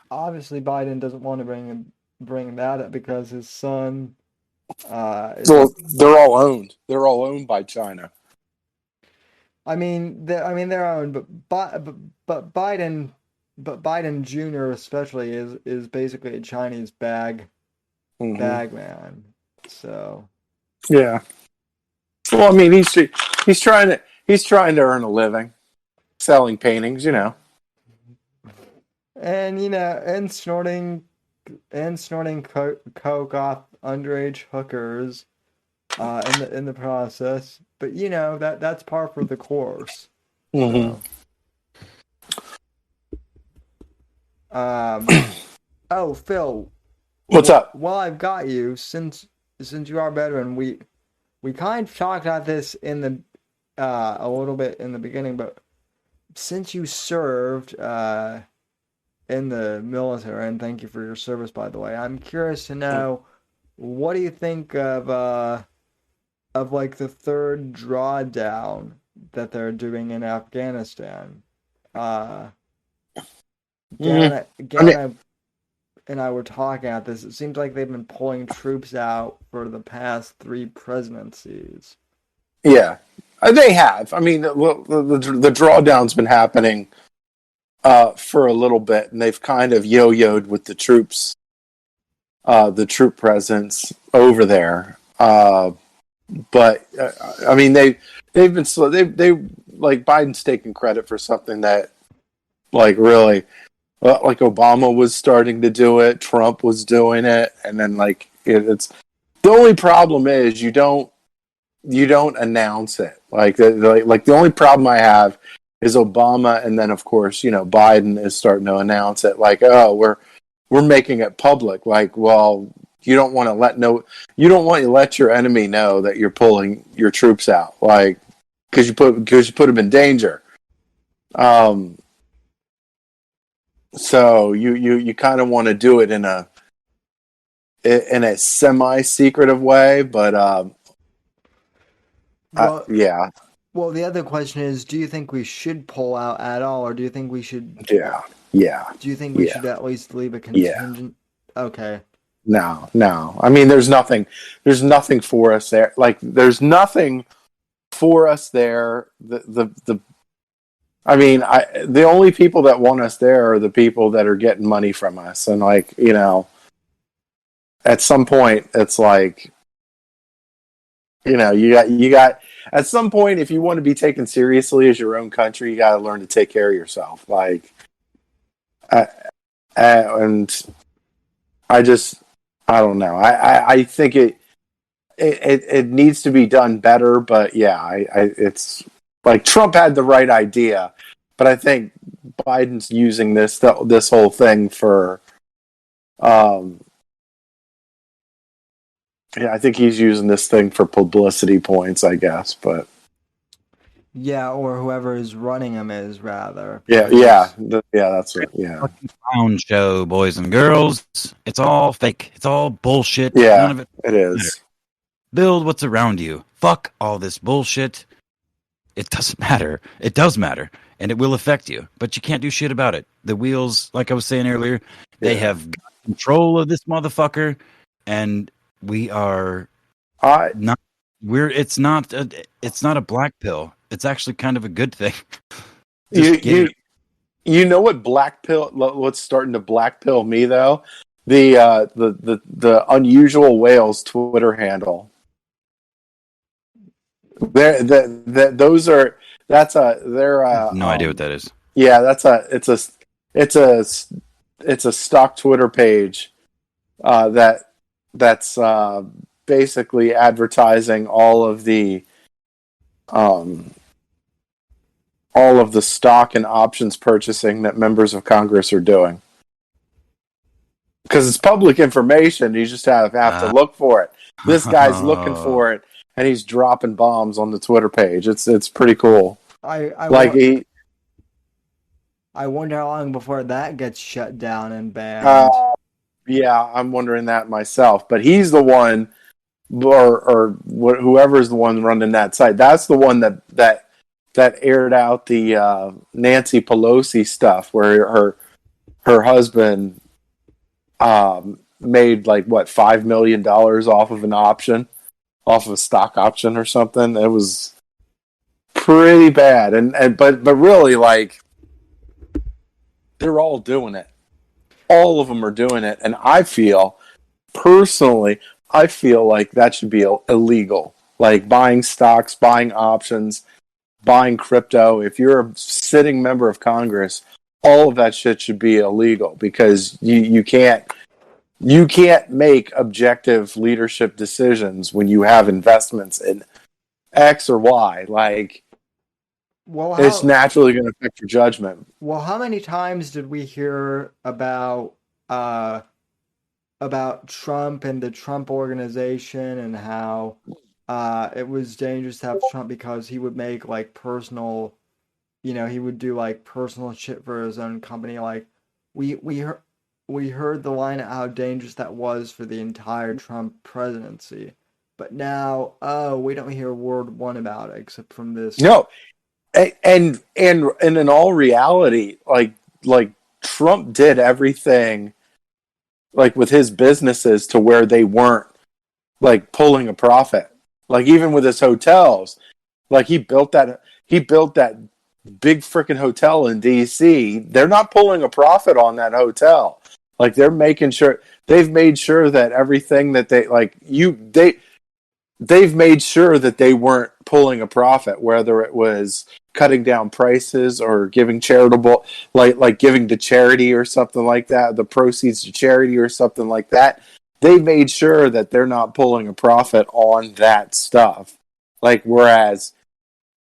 obviously Biden doesn't want to bring that up because his son is a. Well, they're all owned. They're all owned by China. They're own, but Biden, but Biden Jr. especially is basically a Chinese bag man. So Yeah. Well, I mean, he's trying to earn a living selling paintings. and snorting coke off underage hookers in the process. But that's par for the course. So oh, Phil, What's up? well, I've got you, since you are a veteran, we kind of talked about this in the a little bit in the beginning, but since you served in the military, and thank you for your service, by the way, I'm curious to know, what do you think of like the third drawdown that they're doing in Afghanistan? Gana and I were talking about this. It seems like they've been pulling troops out for the past 3 presidencies. Yeah, they have. I mean, the drawdown's been happening for a little bit, and they've kind of yo-yoed with the troop presence over there. But I mean, they've been slow. They like Biden's taking credit for something that, like, really, like Obama was starting to do it, Trump was doing it, and then like it's the only problem is you don't announce it. Like the only problem I have is Obama, and then of course Biden is starting to announce it. Like, oh, we're making it public. Like, well, you don't want to let your enemy know that you're pulling your troops out, like because you put them in danger. So you kind of want to do it in a semi-secretive way, but yeah. Well, the other question is, do you think we should pull out at all, or do you think we should? Yeah. Do you think we should at least leave a contingent? Yeah. Okay. No. I mean, there's nothing for us there. Like, there's nothing for us there. The only people that want us there are the people that are getting money from us, and like at some point, it's like you got at some point, if you want to be taken seriously as your own country, you got to learn to take care of yourself. Like, and I don't know. I think it needs to be done better, but yeah, it's like Trump had the right idea, but I think Biden's using this whole thing for, yeah, I think he's using this thing for publicity points, I guess, but yeah, or whoever is running him is, rather. Yeah, that's it. Yeah, Fucking clown show, boys and girls. It's all fake. It's all bullshit. Yeah, None of it is. Build what's around you. Fuck all this bullshit. it doesn't matter. It does matter, and it will affect you, but you can't do shit about it. The wheels, like I was saying earlier, they have got control of this motherfucker, and we are I not. It's not a black pill. It's actually kind of a good thing. you Just get you it. you know what black pill? What's starting to black pill me though? The unusual whales Twitter handle. Those are that's a they're I have no idea what that is. yeah, it's a it's a stock Twitter page that's basically advertising um all of the stock and options purchasing that members of Congress are doing. Because it's public information, you just have to look for it. This guy's looking for it, and he's dropping bombs on the Twitter page. It's pretty cool. I wonder how long before that gets shut down and banned. Yeah, I'm wondering that myself. But he's the one, or whoever's the one running that site. That's the one that aired out the Nancy Pelosi stuff, where her husband made like what $5 million off of off of a stock option or something. It was pretty bad, but really, like, they're all doing it. All of them are doing it, and personally, I feel like that should be illegal. Like buying stocks, buying options, buying crypto. If you're a sitting member of Congress, all of that shit should be illegal because you can't make objective leadership decisions when you have investments in X or Y. Like, it's naturally going to affect your judgment. Well, how many times did we hear about Trump and the Trump organization and how it was dangerous to have Trump because he would make like personal, he would do like personal shit for his own company. Like we heard the line of how dangerous that was for the entire Trump presidency. But now, we don't hear word one about it except from this. No, and in all reality, like Trump did everything, like with his businesses, to where they weren't like pulling a profit. Like even with his hotels, like he built that big freaking hotel in DC. They're not pulling a profit on that hotel. Like they've made sure that everything that they've made sure that they weren't pulling a profit, whether it was cutting down prices or giving charitable, like giving to charity or something like that, the proceeds to charity or something like that. They made sure that they're not pulling a profit on that stuff. Like, whereas,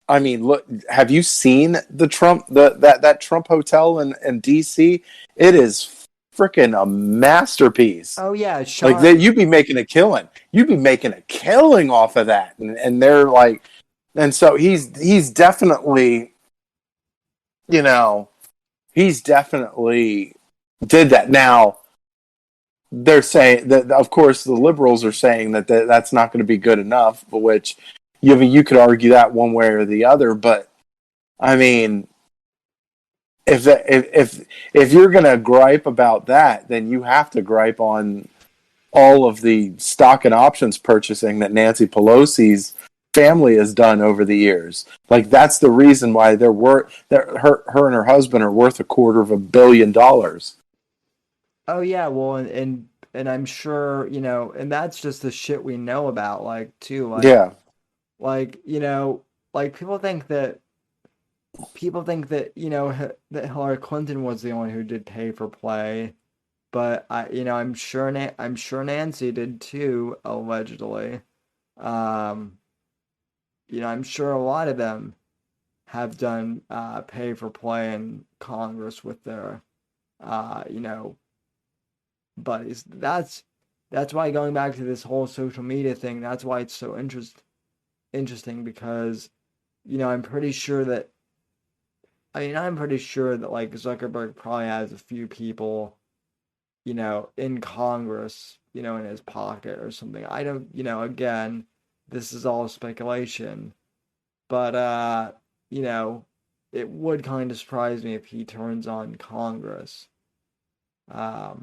I mean, look, have you seen that Trump hotel in DC? It is freaking a masterpiece. Oh yeah, Sean. Like you'd be making a killing. You'd be making a killing off of that, and they're like, and so he's definitely, he's definitely did that. Now they're saying that, of course, the liberals are saying that's not going to be good enough. But which you could argue that one way or the other. But I mean, if you're going to gripe about that, then you have to gripe on all of the stock and options purchasing that Nancy Pelosi's family has done over the years. Like, that's the her and her husband are worth $250 million. Oh yeah, well, and I'm sure, and that's just the shit we know about, like, too, like, yeah, like, like people think that that Hillary Clinton was the one who did pay for play, but I'm sure Nancy did too, allegedly. I'm sure a lot of them have done pay for play in Congress with their buddies. That's why, going back to this whole social media thing, that's why it's so interesting because I'm pretty sure that like Zuckerberg probably has a few people in Congress in his pocket or something. I don't, again, this is all speculation, but it would kind of surprise me if he turns on Congress. I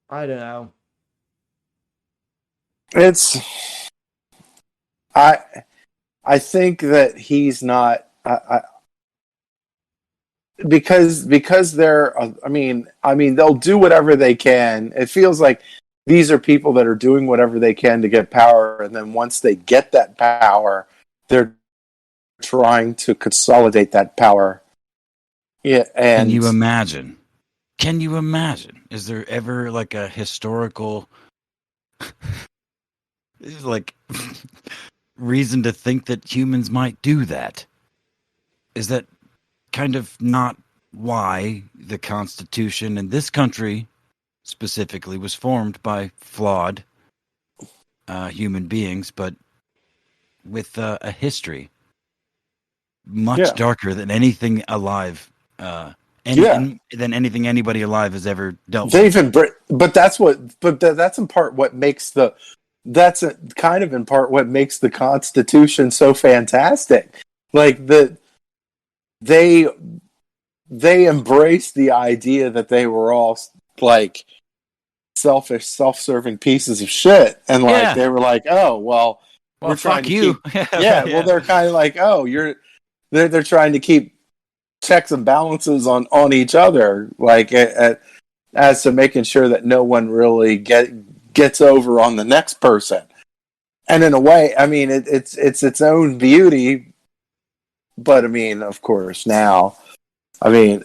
don't know. It's I think that he's not because they're I mean they'll do whatever they can. It feels like these are people that are doing whatever they can to get power, and then once they get that power, they're trying to consolidate that power. Yeah, and Can you imagine? Can you imagine? Is there ever like a historical like reason to think that humans might do that? Is that kind of not why the Constitution in this country specifically was formed by flawed human beings, but with a history much darker than anything alive, than anything anybody alive has ever dealt with. But that's in part what makes kind of in part what makes the Constitution so fantastic. Like they embraced the idea that they were all like selfish, self-serving pieces of shit, and like they were like, oh well, we're trying to you. Well, they're kind of like, oh, they're trying to keep checks and balances on each other, like as to making sure that no one really gets over on the next person. And in a way, I mean, it's its own beauty, but I mean, of course, now, I mean,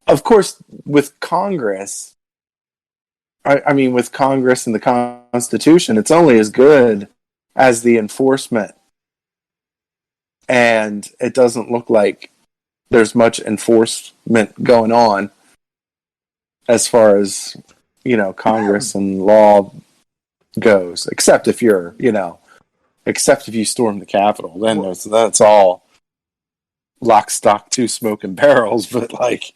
of course, with Congress. I mean, with Congress and the Constitution, it's only as good as the enforcement. And it doesn't look like there's much enforcement going on as far as, Congress and law goes. Except if you storm the Capitol. Then that's all lock, stock, two smoking barrels. But, like,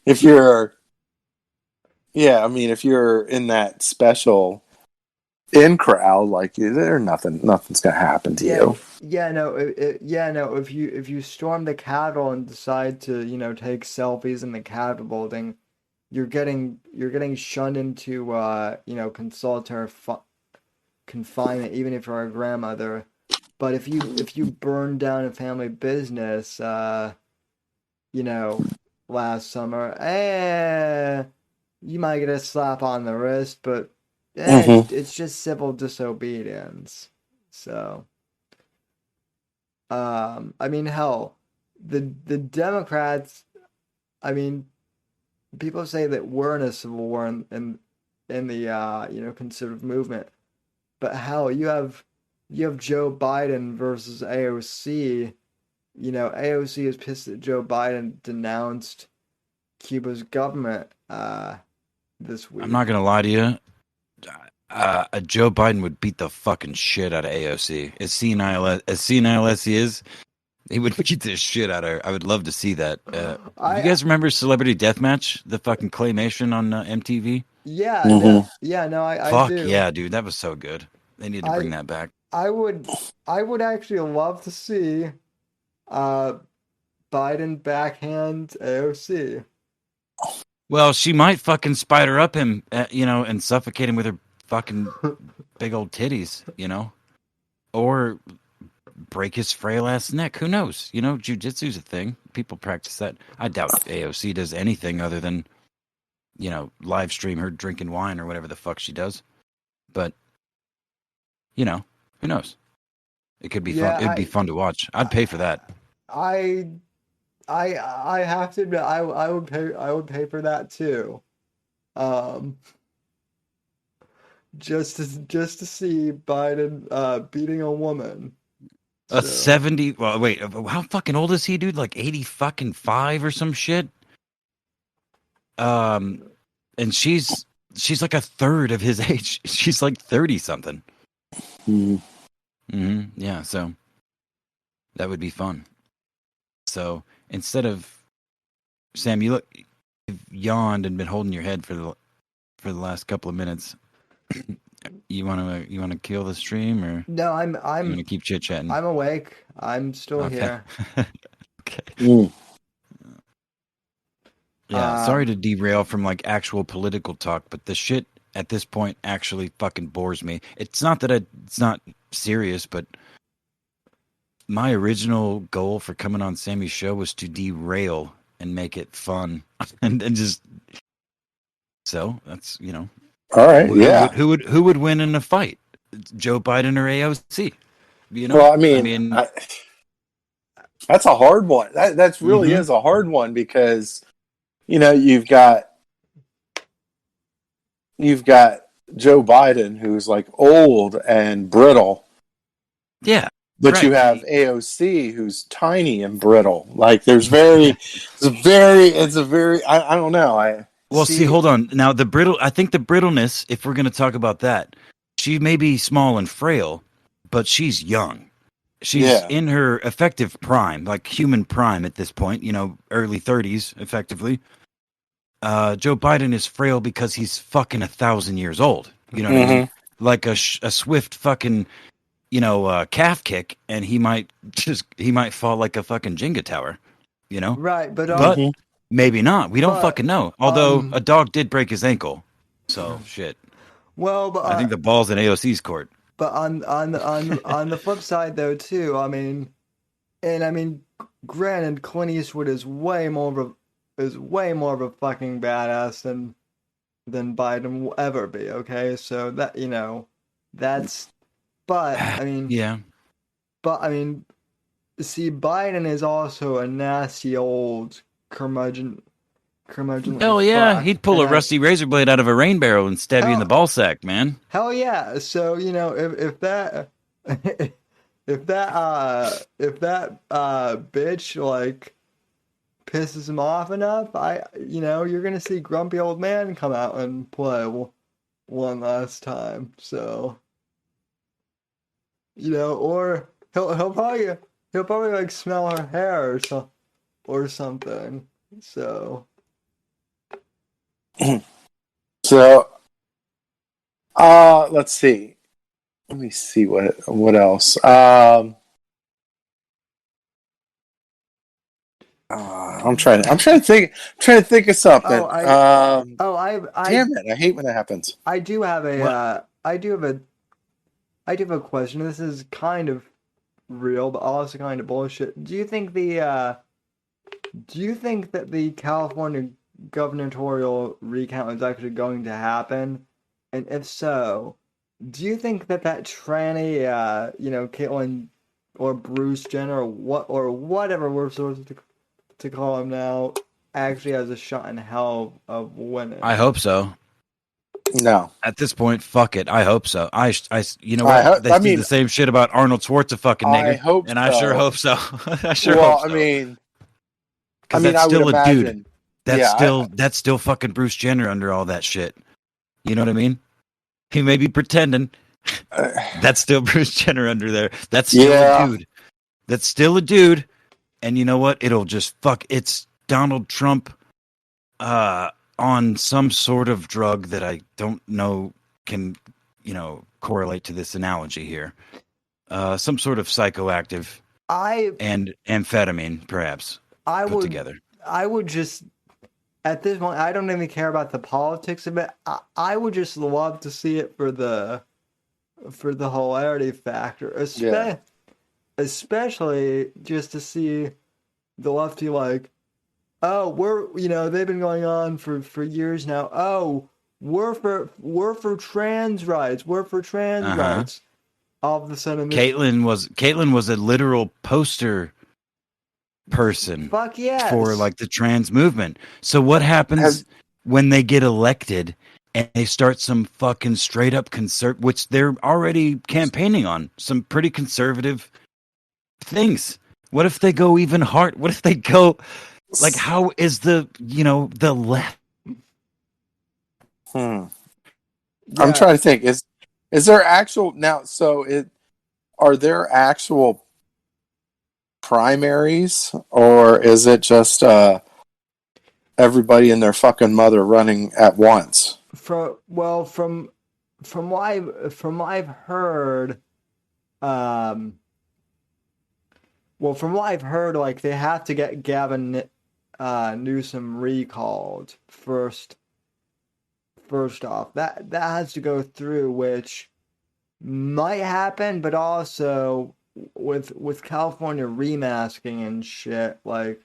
if you're in that special in crowd, like, nothing's gonna happen to you. If you storm the Capitol and decide to take selfies in the Capitol building, you're getting shunned into consolatory confinement, even if you're a grandmother. But if you burn down a family business, last summer, you might get a slap on the wrist, but it's just civil disobedience. So, I mean, hell, the Democrats. I mean, people say that we're in a civil war in the conservative movement, but hell, you have Joe Biden versus AOC. AOC is pissed that Joe Biden denounced Cuba's government this week. I'm not gonna lie to you. Joe Biden would beat the fucking shit out of AOC. As senile as he is, he would beat the shit out of her. I would love to see that. You guys remember Celebrity Deathmatch, the fucking claymation on MTV? Yeah, I Fuck do. Yeah, dude, that was so good. They need to bring that back. I would actually love to see Biden backhand AOC. Well, she might fucking spider up him, and suffocate him with her fucking big old titties, or break his frail ass neck. Who knows? Jiu-jitsu's a thing. People practice that. I doubt AOC does anything other than, live stream her drinking wine or whatever the fuck she does. But, who knows? It could be fun. It'd be fun to watch. I'd pay for that. I have to admit, I would pay for that too. Just to see Biden beating a woman. A 70. Well, wait. How fucking old is he, dude? Like 85 or some shit. And she's like a third of his age. She's like 30 something. Yeah. So that would be fun. So instead of Sam, you've yawned and been holding your head for the last couple of minutes. You wanna kill the stream, or No, you wanna keep chit chatting? I'm awake. I'm still here. Okay. Mm. Yeah, sorry to derail from like actual political talk, but the shit at this point actually fucking bores me. It's not that it's not serious, but my original goal for coming on Sammy's show was to derail and make it fun, and just so that's All right, yeah. who would win in a fight, Joe Biden or AOC? Well, I mean, that's a hard one. That's really is a hard one because you've got Joe Biden, who's like old and brittle. Yeah. But you have AOC, who's tiny and brittle. Like it's a very I don't know. See, hold on. Now I think the brittleness, if we're going to talk about that, she may be small and frail, but she's young. She's in her effective prime, like human prime at this point, early 30s, effectively. Joe Biden is frail because he's fucking 1,000 years old. You know what I mean? Like a swift fucking, calf kick, and he might fall like a fucking Jenga tower, Right, but maybe not. We don't fucking know. Although a dog did break his ankle, so shit. Well, but I think the ball's in AOC's court. But on the flip side, though, too, granted, Clint Eastwood is way more of a fucking badass than Biden will ever be. Okay, so that that's. But see, Biden is also a nasty old curmudgeon. Oh yeah, he'd pull a rusty razor blade out of a rain barrel and stab you in the ball sack, man. Hell yeah! So if that bitch like pisses him off enough, you're gonna see grumpy old man come out and play one last time. So or he'll probably like smell her hair or something. So. So, let's see. Let me see what else. I'm trying to think of something. Damn it! I hate when that happens. I do have a question. This is kind of real, but also kind of bullshit. Do you think that the California gubernatorial recount is actually going to happen? And if so, do you think that tranny, Caitlyn or Bruce Jenner or whatever we're supposed to call him now, actually has a shot in hell of winning? I hope so. No. At this point, fuck it. I hope so. You know what? They did the same shit about Arnold Schwarzenegger. I hope and I sure hope so. I sure hope so. Because that's still a dude. That's that's still fucking Bruce Jenner under all that shit. You know what I mean? He may be pretending. That's still Bruce Jenner under there. That's still a dude. That's still a dude. And you know what? It'll just it's Donald Trump on some sort of drug that I don't know can, correlate to this analogy here. Some sort of psychoactive and amphetamine, perhaps, put together. I would just, at this point, I don't even care about the politics of it. I would just love to see it for the hilarity factor, especially just to see the lefty like, oh, they've been going on for years now. Oh, we're for trans rights. We're for trans rights. All of a sudden, Caitlyn was a literal poster person. Fuck yes. For like the trans movement. So what happens when they get elected and they start some fucking straight up which they're already campaigning on some pretty conservative things? What if they go even hard? What if they go like, how is the left? I'm trying to think. Is there actual now? So are there actual primaries, or is it just everybody and their fucking mother running at once? From from what I've heard, um, well, from what I've heard, like they have to get Gavin Newsom recalled first. First off, that has to go through, which might happen, but also with California remasking and shit, like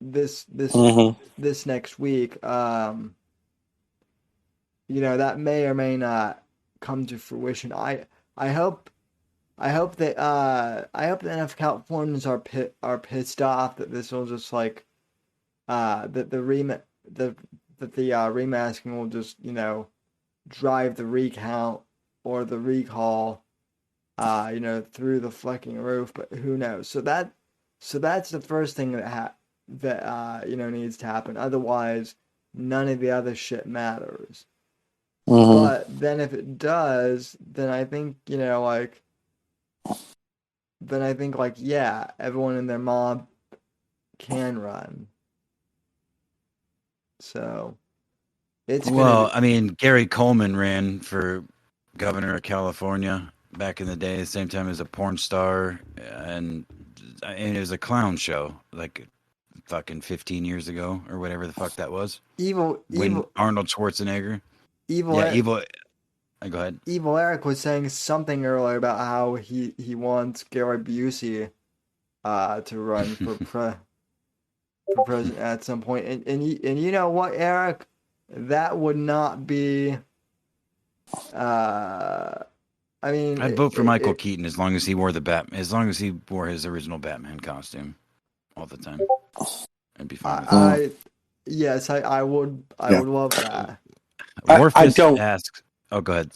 this this Mm-hmm. this next week, that may or may not come to fruition. I hope I hope that enough Californians are pissed off that this will just like that the remasking will just drive the recount or the recall through the fucking roof. But who knows? So that's the first thing that needs to happen. Otherwise, none of the other shit matters. Mm-hmm. But then if it does, then I think yeah, everyone in their mob can run. So it's Well, gonna I mean, Gary Coleman ran for governor of California back in the day, the same time as a porn star, and it was a clown show, like fucking 15 years ago or whatever the fuck that was. When Arnold Schwarzenegger. Yeah, evil. Go ahead. Evil Eric was saying something earlier about how he wants Gary Busey to run for president at some point, and you know what, Eric, that would not be. I mean, I'd vote for Michael Keaton as long as he wore as long as he wore his original Batman costume all the time. I'd be fine with that. Yes, I would love that. Warfist asks. Oh, go ahead.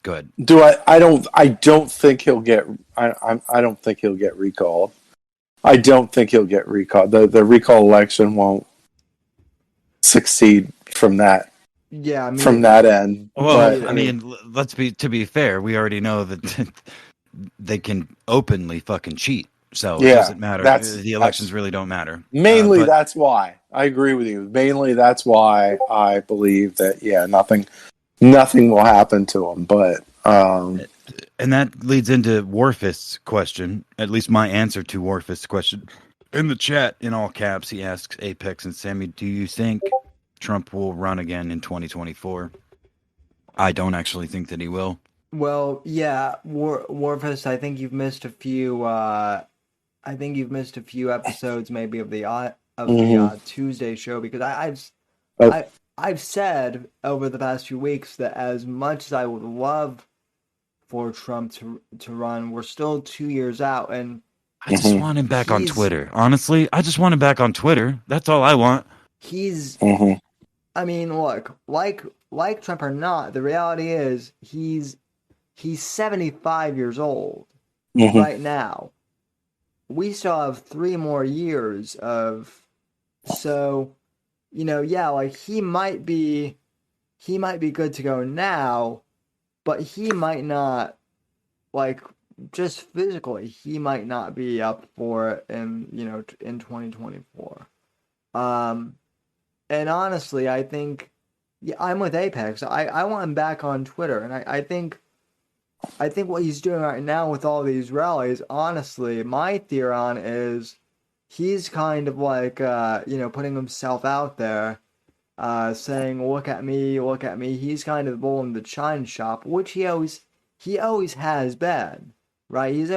I don't think he'll get. I don't think he'll get recalled. I don't think he'll get recalled. The recall election won't succeed from that. Yeah, from that end. Well, but, I mean, to be fair, we already know that they can openly fucking cheat. So it doesn't matter. The elections really don't matter. Mainly, that's why. I agree with you. Mainly, that's why I believe that, nothing will happen to them. But and that leads into Warfist's question, at least my answer to Warfist's question. In the chat, in all caps, he asks Apex and Sammy, do you think Trump will run again in 2024? I don't actually think that he will. Well, yeah, Warfist, I think you've missed a few. I think you've missed a few episodes, maybe of the Tuesday show, because I've said over the past few weeks that as much as I would love for Trump to run, we're still 2 years out, and I just want him back on Twitter. Honestly, I just want him back on Twitter. That's all I want. I mean, look, like Trump or not, the reality is he's 75 years old right now. We still have 3 more years of, so, like he might be good to go now, but he might not, like, just physically, he might not be up for it in 2024. And honestly, I think, I'm with Apex. I want him back on Twitter, and I think what he's doing right now with all these rallies, honestly, my theory on is he's kind of like, putting himself out there, saying, look at me. He's kind of the bull in the china shop, which he always has been, right? He's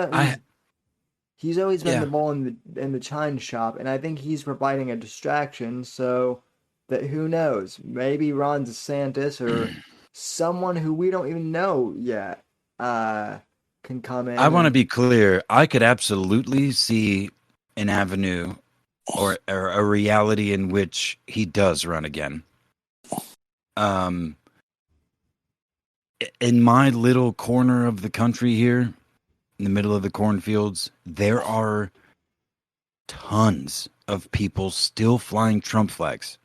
always been the bull in the china shop, and I think he's providing a distraction, so that who knows, maybe Ron DeSantis or someone who we don't even know yet can come in. I want to be clear. I could absolutely see an avenue or a reality in which he does run again. In my little corner of the country here, in the middle of the cornfields, there are tons of people still flying Trump flags.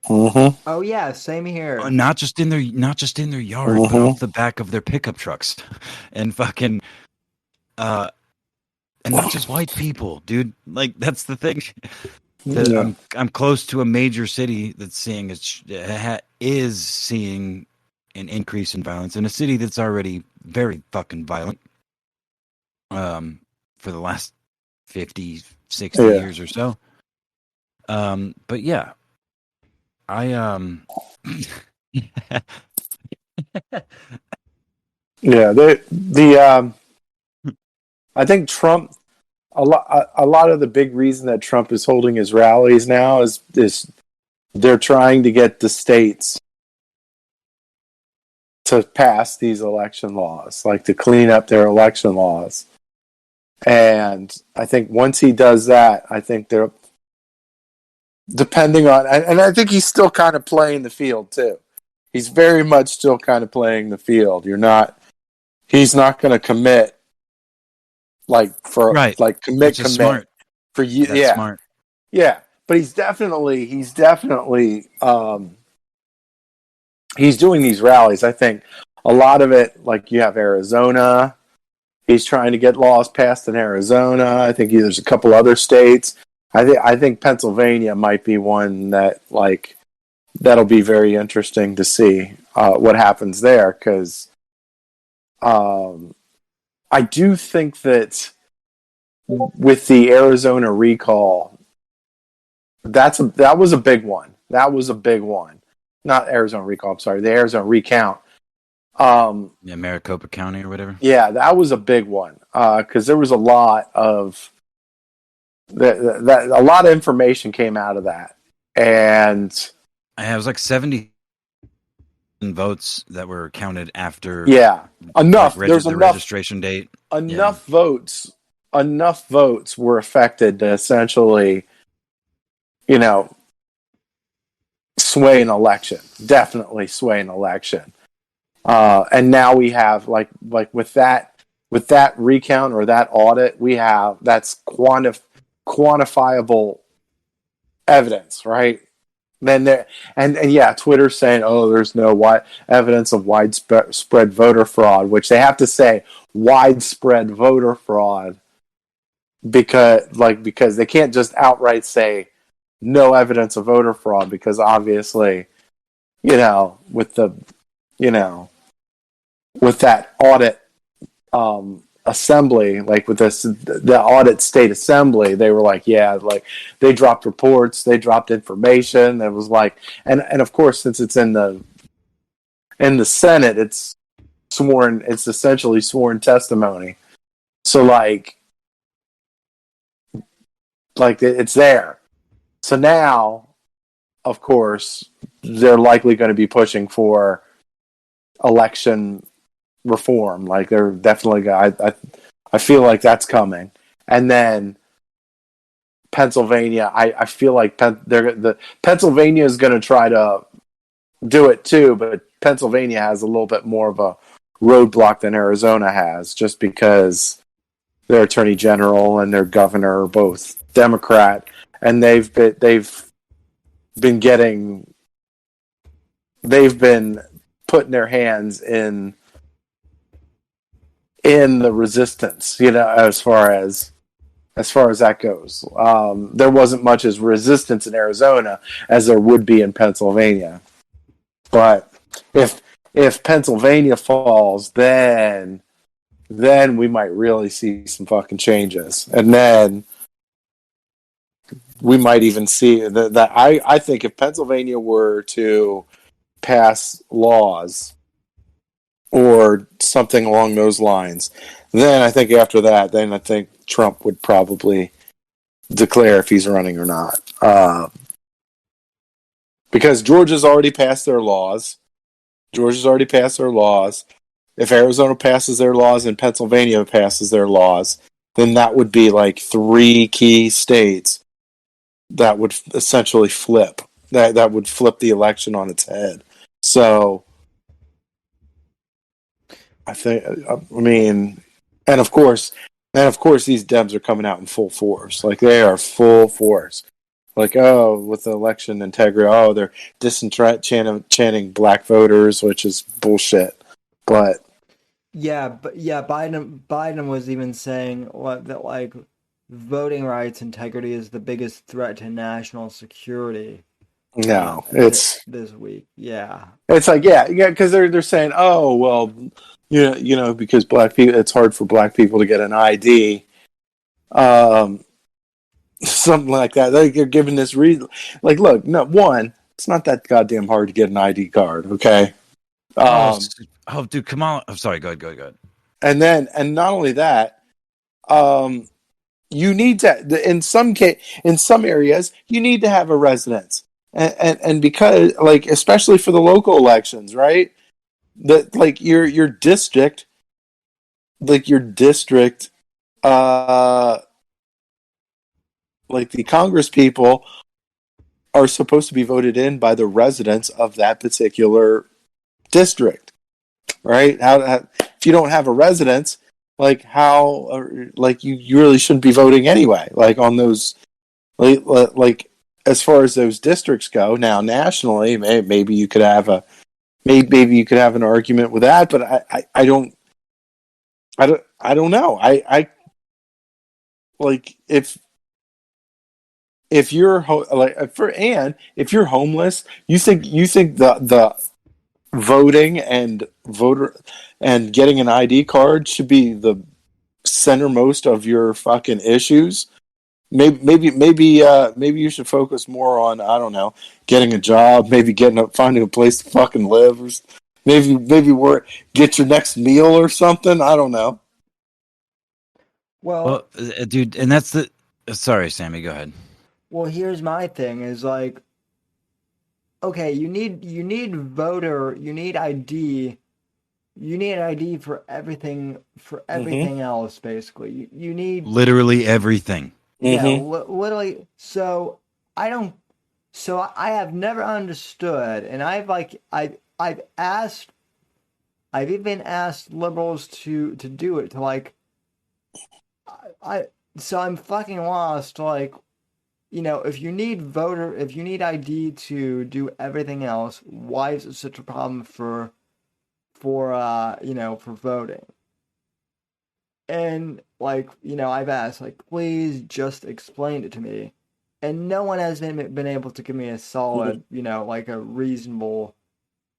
Oh yeah, same here. Not just in their yard, but off the back of their pickup trucks, and fucking, and not just white people, dude. Like that's the thing. I'm close to a major city that's seeing is seeing an increase in violence in a city that's already very fucking violent for the last 50, 60 years or so. But yeah, I think Trump, a lot of the big reason that Trump is holding his rallies now is they're trying to get the states to pass these election laws, like to clean up their election laws. And I think once he does that, I think they're depending on, and I think he's still kind of playing the field too. He's very much still kind of playing the field. He's not going to commit commit smart for you. That's smart. Yeah. But he's definitely he's doing these rallies. I think a lot of it, like you have Arizona, he's trying to get laws passed in Arizona. I think there's a couple other states. I think Pennsylvania might be one that that'll be very interesting to see what happens there, because I do think that with the Arizona recall, that was a big one. That was a big one. Not Arizona recall. I'm sorry, the Arizona recount. Maricopa County or whatever. Yeah, that was a big one because there was a lot of a lot of information came out of that, and it was like 70 votes that were counted after. Yeah, enough. There's enough registration date. Enough votes. Enough votes were affected to essentially, sway an election. Definitely sway an election. And now we have like with that recount or that audit, we have that's quantifiable evidence, right? Then there and yeah, Twitter's saying, oh, there's no evidence of widespread voter fraud, which they have to say widespread voter fraud because they can't just outright say no evidence of voter fraud, because obviously, with that audit assembly, like with the audit state assembly, they were like, yeah, like they dropped reports, they dropped information. It was like, and of course, since it's in the Senate, it's essentially sworn testimony. So like it's there. So now, of course, they're likely going to be pushing for election reform. Like they're definitely, I feel like that's coming. And then Pennsylvania, I feel like Pennsylvania is going to try to do it too, but Pennsylvania has a little bit more of a roadblock than Arizona has, just because their attorney general and their governor are both Democrat, and they've been putting their hands in the resistance, as far as that goes. There wasn't much as resistance in Arizona as there would be in Pennsylvania. But if Pennsylvania falls, then we might really see some fucking changes. And then we might even see that I think if Pennsylvania were to pass laws or something along those lines, then I think after that, then I think Trump would probably declare if he's running or not. Because Georgia's already passed their laws. If Arizona passes their laws and Pennsylvania passes their laws, then that would be like 3 key states that would essentially flip. That would flip the election on its head. So I mean, and of course these Dems are coming out in full force. Like they are full force. Like, oh, with the election integrity, oh, they're disenchanting black voters, which is bullshit. But Biden was even saying that voting rights integrity is the biggest threat to national security. No, it's this week. Yeah. like yeah, because they're saying, oh well, because black people, it's hard for black people to get an ID, something like that. They're giving this reason. Like, look, no, one, it's not that goddamn hard to get an ID card, okay? Dude, come on. I'm sorry. Go ahead. And not only that, you need to in some areas you need to have a residence, and because like especially for the local elections, right? That like your district, uh, like the Congress people are supposed to be voted in by the residents of that particular district, right? If you don't have a residence, like like you really shouldn't be voting anyway. Like on those, like as far as those districts go. Now nationally, maybe you could have maybe you could have an argument with that, but I don't know. I like if you're if you're homeless, you think the voting and voter and getting an ID card should be the centermost of your fucking issues. Maybe you should focus more on, I don't know, getting a job, maybe finding a place to fucking live, or maybe get your next meal or something. I don't know. Well, Dude, and that's the. Sorry, Sammy. Go ahead. well, here's my thing: is like, okay, you need ID. You need an ID for everything else. Basically, you need Literally everything. yeah, literally. So I don't. So I have never understood, and I've asked. I've even asked liberals to do it to like. I so I'm fucking lost. Like, if you need ID to do everything else, why is it such a problem for voting? And like, I've asked, like, please just explain it to me. And no one has been able to give me a solid, like a reasonable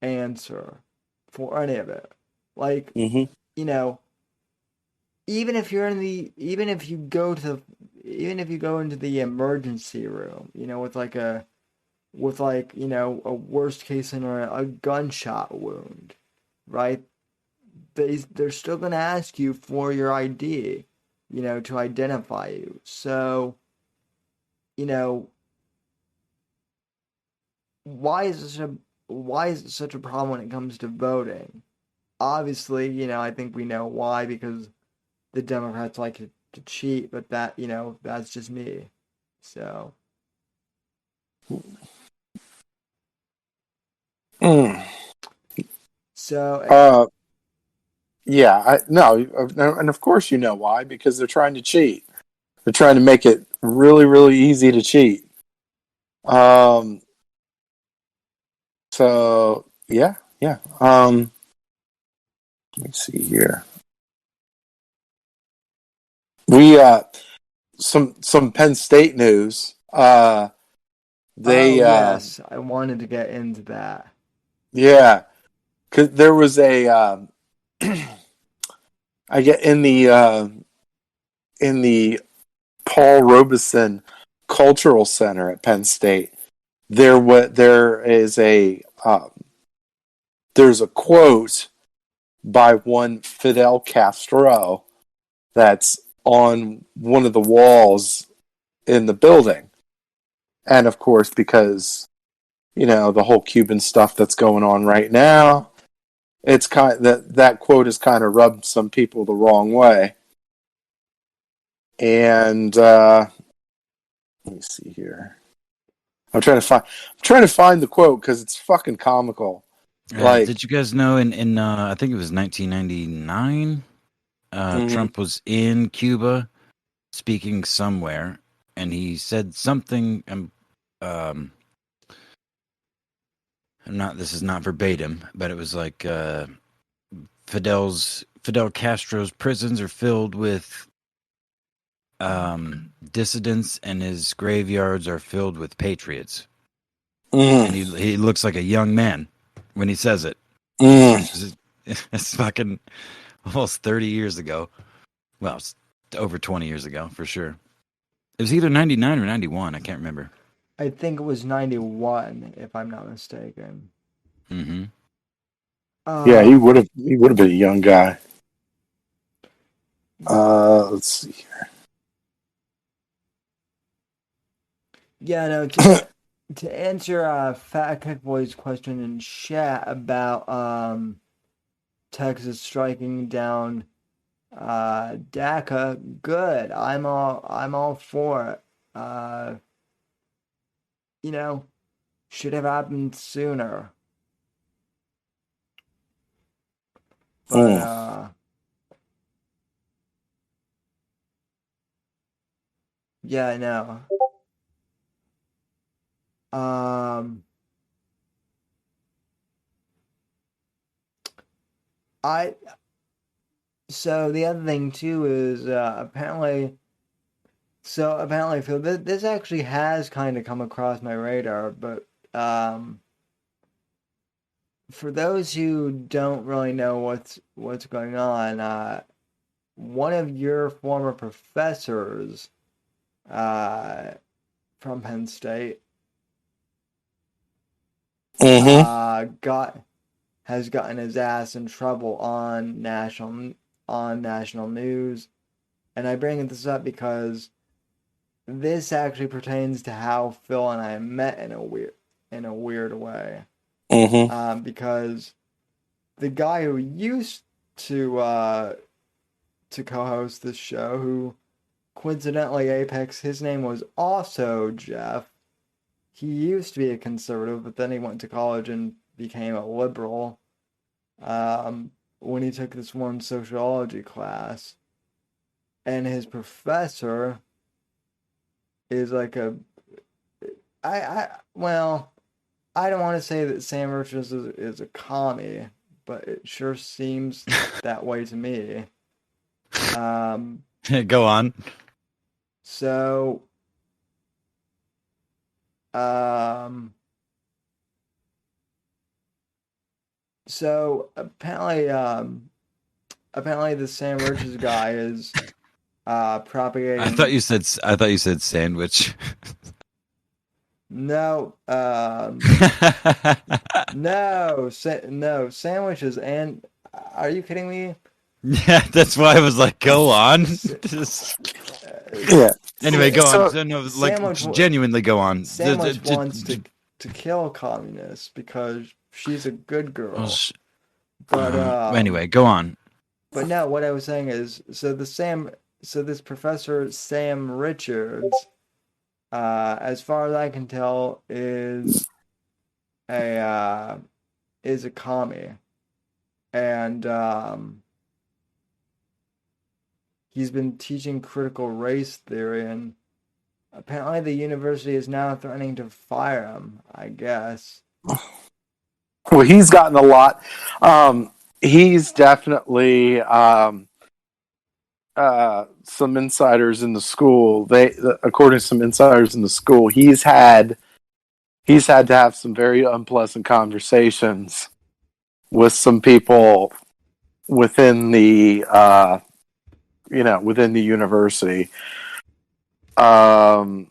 answer for any of it. Like, Mm-hmm. you know, even if you're in the even if you go to even if you go into the emergency room, with like, a worst case scenario, a gunshot wound, right? They're still gonna ask you for your ID, to identify you. So, you know, why is this a why is it such a problem when it comes to voting? Obviously, I think we know why, because the Democrats like to cheat, but that's just me. So, Mm. so Yeah, no, and of course you know why, because they're trying to cheat. They're trying to make it really, really easy to cheat. Um, so yeah. Let me see here. We some Penn State news. They yes, I wanted to get into that. yeah, because there was a I get in the Paul Robeson Cultural Center at Penn State. There is there's a quote by one Fidel Castro that's on one of the walls in the building. And of course, because, the whole Cuban stuff that's going on right now, it's that quote has kind of rubbed some people the wrong way. And let me see here. I'm trying to find the quote because it's fucking comical. Like, Did you guys know in I think it was 1999, Trump was in Cuba speaking somewhere, and he said something. This is not verbatim, but it was like Fidel Castro's prisons are filled with dissidents, and his graveyards are filled with patriots. and he looks like a young man when he says it. It's fucking almost 30 years ago. Well, it's over 20 years ago for sure. It was either 99 or 91. I can't remember. I think it was 91, if I'm not mistaken. Mm-hmm. Yeah, he would have been a young guy. Let's see here. Yeah, no, to answer Fat Kick Boy's question in chat about Texas striking down DACA, good. I'm all for it. Should have happened sooner. But yeah, I know. So the other thing too is apparently Phil, this actually has kind of come across my radar, but for those who don't really know what's going on, one of your former professors from Penn State has gotten his ass in trouble on national news, and I bring this up because this actually pertains to how Phil and I met in a weird way. Because the guy who used to co-host this show, who coincidentally Apex, his name was also Jeff. He used to be a conservative, but then he went to college and became a liberal when he took this one sociology class. And his professor is like I don't want to say that Sam Richards is a commie, but it sure seems that way to me. Go on. So, apparently the Sam Richards guy is propagating. I thought you said sandwich. No, no, sandwiches. And are you kidding me? Yeah, that's why I was like, go on. Yeah. Anyway, go So- on. So, no, like, genuinely go on. Sandwich wants to kill communists because she's a good girl. But anyway, go on. But no, what I was saying is, so this professor Sam Richards, as far as I can tell, is a commie, and he's been teaching critical race theory, and apparently the university is now threatening to fire him, I guess. Well, he's gotten a lot. He's definitely some insiders in the school. According to some insiders in the school, he's had to have some very unpleasant conversations with some people within the within the university. And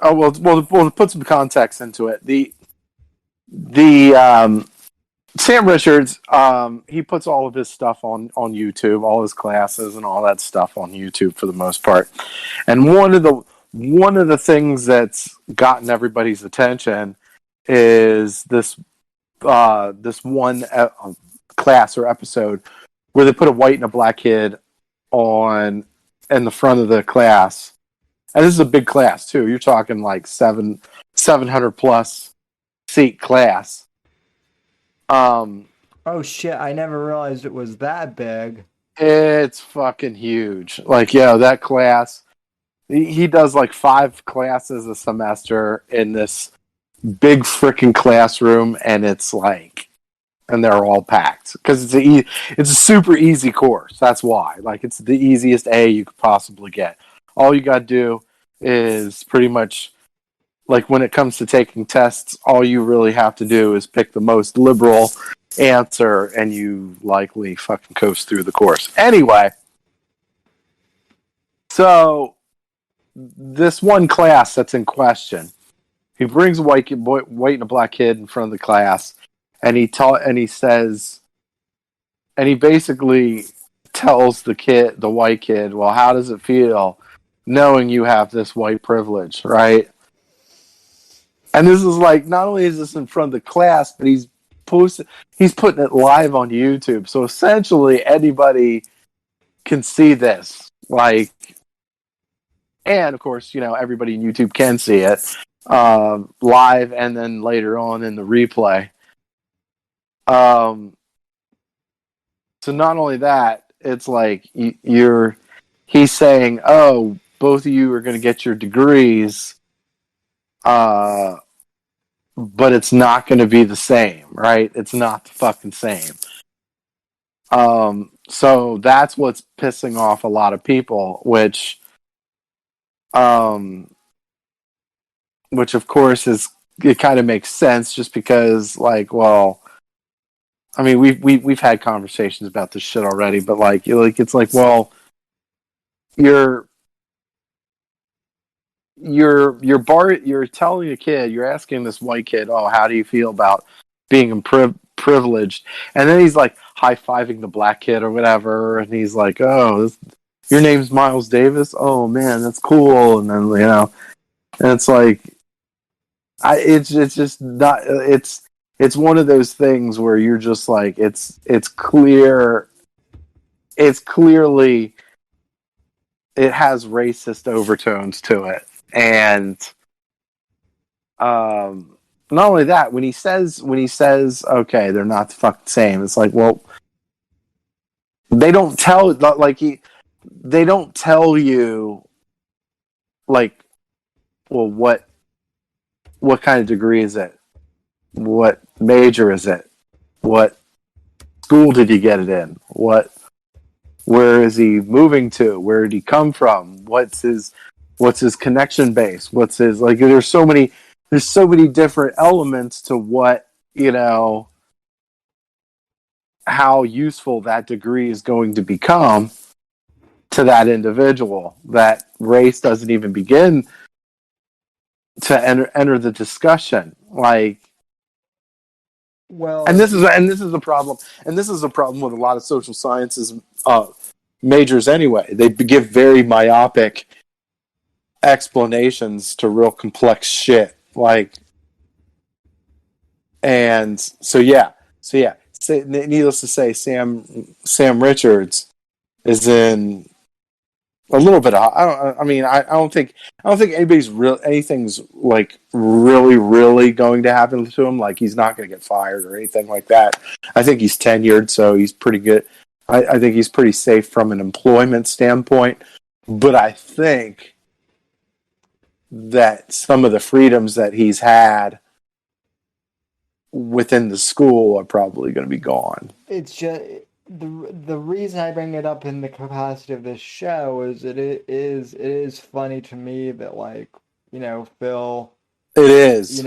we'll put some context into it. The Sam Richards, he puts all of his stuff on YouTube, all his classes and all that stuff on YouTube for the most part. And one of the things that's gotten everybody's attention is this one class or episode where they put a white and a black kid in the front of the class. And this is a big class too. You're talking like 700 plus seat class. Oh shit, I never realized it was that big. It's fucking huge. Like, that class, he does like 5 classes a semester in this big freaking classroom, and it's like, and they're all packed because it's a super easy course. That's why. Like, it's the easiest A you could possibly get. All you got to do is pretty much like when it comes to taking tests, all you really have to do is pick the most liberal answer, and you likely fucking coast through the course. Anyway, so this one class that's in question, he brings a white and a black kid in front of the class, and he says, and he basically tells the white kid, well, how does it feel knowing you have this white privilege, right? And this is like, not only is this in front of the class, but he's putting it live on YouTube. So essentially anybody can see this. Like, and of course, everybody in YouTube can see it live and then later on in the replay. So not only that, it's like he's saying, oh, both of you are going to get your degrees, but it's not going to be the same, right? It's not the fucking same. So that's what's pissing off a lot of people, which of course it kind of makes sense, just because, like, well, I mean, we've had conversations about this shit already, but it's like, well, you're telling a kid, you're asking this white kid, oh, how do you feel about being privileged? And then he's like high-fiving the black kid or whatever, and he's like, oh, your name's Miles Davis? Oh man, that's cool. And then, and it's like, it's just not, it's one of those things where you're just like, it's clearly, it has racist overtones to it. And not only that, when he says, okay, they're not the fucking same, it's like, well, they don't tell you, like, well, what kind of degree is it? What major is it? What school did you get it in? Where is he moving to? Where did he come from? What's his connection base? What's his, like, there's so many different elements to what, how useful that degree is going to become to that individual, that race doesn't even begin to enter the discussion. Like, Well, and this is a problem, and this is a problem with a lot of social sciences majors anyway. They give very myopic explanations to real complex shit, like, and so needless to say, Sam Richards is in a little bit of, I don't think anything's like really going to happen to him. Like, he's not going to get fired or anything like that. I think he's tenured, so he's pretty good. I think he's pretty safe from an employment standpoint, but I think that some of the freedoms that he's had within the school are probably going to be gone. it's just the reason I bring it up in the capacity of this show is it is funny to me that, like, Phil, It is.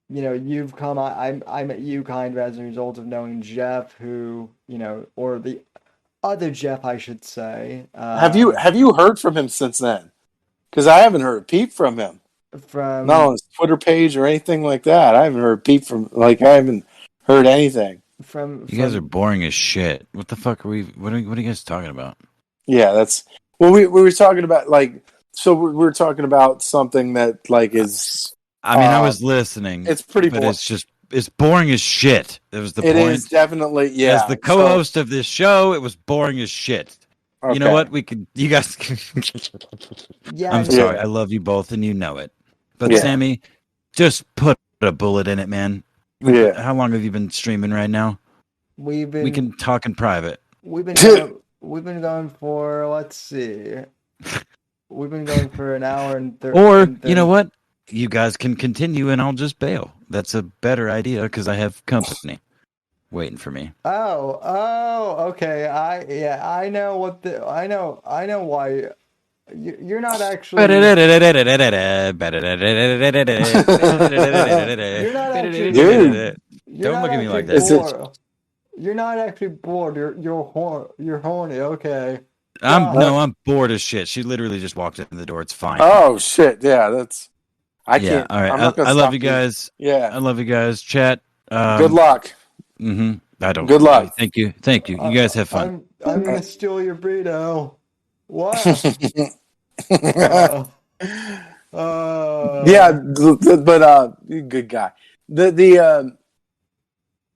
You've come. I met you kind of as a result of knowing Jeff, who, or the other Jeff, I should say. Have you heard from him since then? Because I haven't heard a peep from him. From Not on his Twitter page or anything like that. I haven't heard a peep from, like, I haven't heard anything. From You guys are boring as shit. What the fuck are we? What are you guys talking about? Yeah, that's, well, we were talking about, like, so we were talking about something that, like, is. I mean, I was listening. It's pretty but boring. it's boring as shit. That was the point. It is definitely, yeah. As the co-host of this show, it was boring as shit. Okay. You know what? You guys. Yeah, I'm sorry. I love you both, and you know it. But Sammy, just put a bullet in it, man. Yeah. How long have you been streaming right now? we can talk in private. We've been going for, let's see. We've been going for an hour and 30. Or, you know what? You guys can continue and I'll just bail. That's a better idea because I have company waiting for me. Oh, okay. I know why you're not actually. You're not actually. Dude, You're Don't not look at me actually like that. is it? bored. You're not actually bored. You're horny. Okay. I'm bored as shit. She literally just walked in the door. It's fine. Oh shit! Yeah, that's. I Yeah. can't. All right. I'm not gonna I love stop you you. guys. Yeah. I love you guys. Chat. Good luck. I don't. Good luck. Thank you. Thank you. You guys have fun. I'm gonna steal your burrito. What? Uh, Yeah, uh, but good guy. The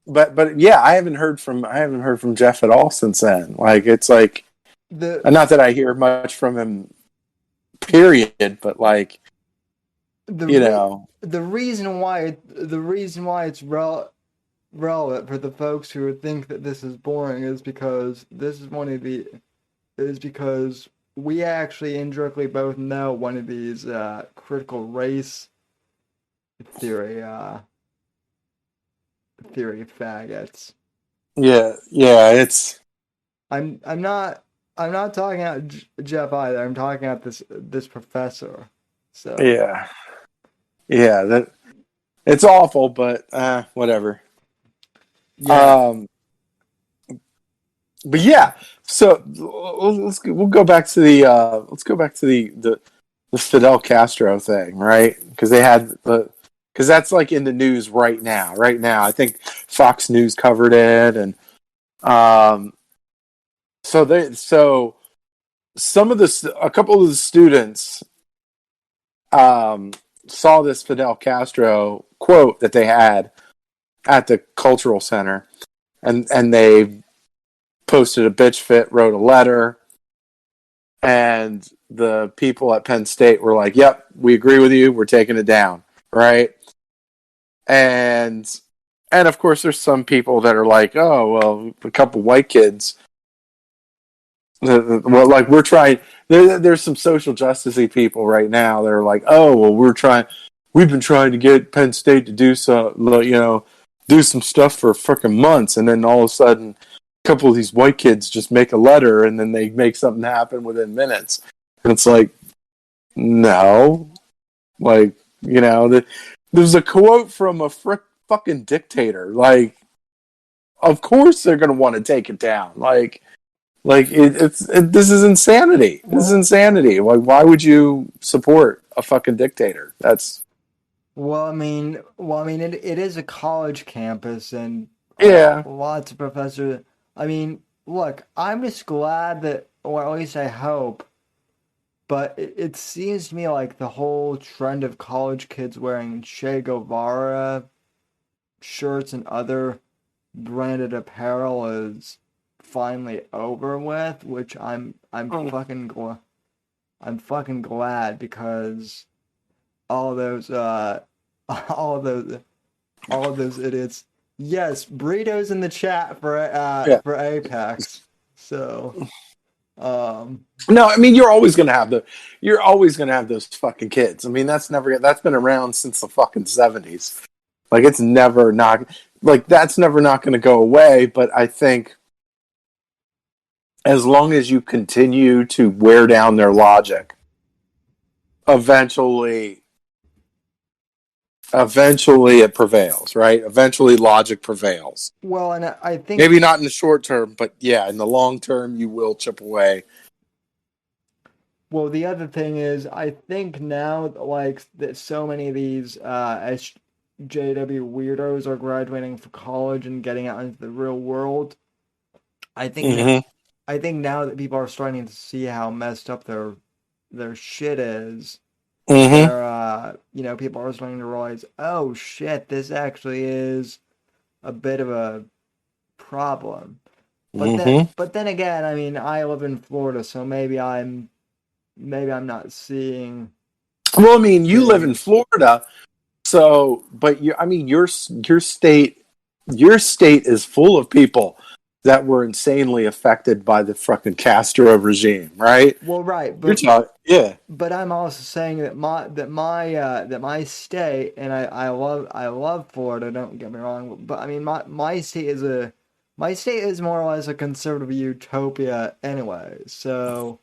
but yeah, I haven't heard from Jeff at all since then. Like it's like the not that I hear much from him, period. But like you know, the reason why it's relevant for the folks who think that this is boring is because we actually indirectly both know one of these critical race theory faggots. yeah, it's I'm not talking about Jeff either. I'm talking about this professor. So yeah, that it's awful, but whatever. yeah. But yeah, so we'll go back to the the Fidel Castro thing, right? Because because that's like in the news right now. Right now, I think Fox News covered it, and so a couple of the students saw this Fidel Castro quote that they had at the cultural center, and they posted a bitch fit, wrote a letter, and the people at Penn State were like, "Yep, we agree with you. We're taking it down." Right? And of course, there's some people that are like, "Oh, well, a couple white kids." Well, like we're trying. There's some social justicey people right now that are like, "Oh, well, we've been trying to get Penn State to do do some stuff for freaking months, and then all of a sudden, a couple of these white kids just make a letter, and then they make something happen within minutes." And it's like, no, like there's a quote from a fucking dictator. Like, of course they're gonna want to take it down. This is insanity. This is insanity. Like, why would you support a fucking dictator? That's I mean, it is a college campus, and yeah. lots of professors. I mean, look, I'm just glad that, or at least I hope. But it seems to me like the whole trend of college kids wearing Che Guevara shirts and other branded apparel is finally over with, which I'm fucking glad because all those all of those idiots. Yes, burritos in the chat for Apex. So No, I mean you're always gonna have those fucking kids. I mean that's been around since the fucking 70s. Like it's never not that's never not gonna go away. But I think as long as you continue to wear down their logic, eventually it prevails, right? Eventually logic prevails. well, and I think Maybe not in the short term, but yeah, in the long term you will chip away. well, the other thing is, I think now, like, that so many of these SJW weirdos are graduating from college and getting out into the real world. I think I think now that people are starting to see how messed up their shit is, people are starting to realize, oh shit, this actually is a bit of a problem. But then again, I mean, I live in Florida, so maybe I'm not seeing. Well, I mean, you live in Florida, so but your state is full of people that were insanely affected by the fucking Castro regime, right? Well, right, You're talking, yeah. But I'm also saying that my state, and I love Florida. Don't get me wrong, but I mean my state is more or less a conservative utopia anyway. So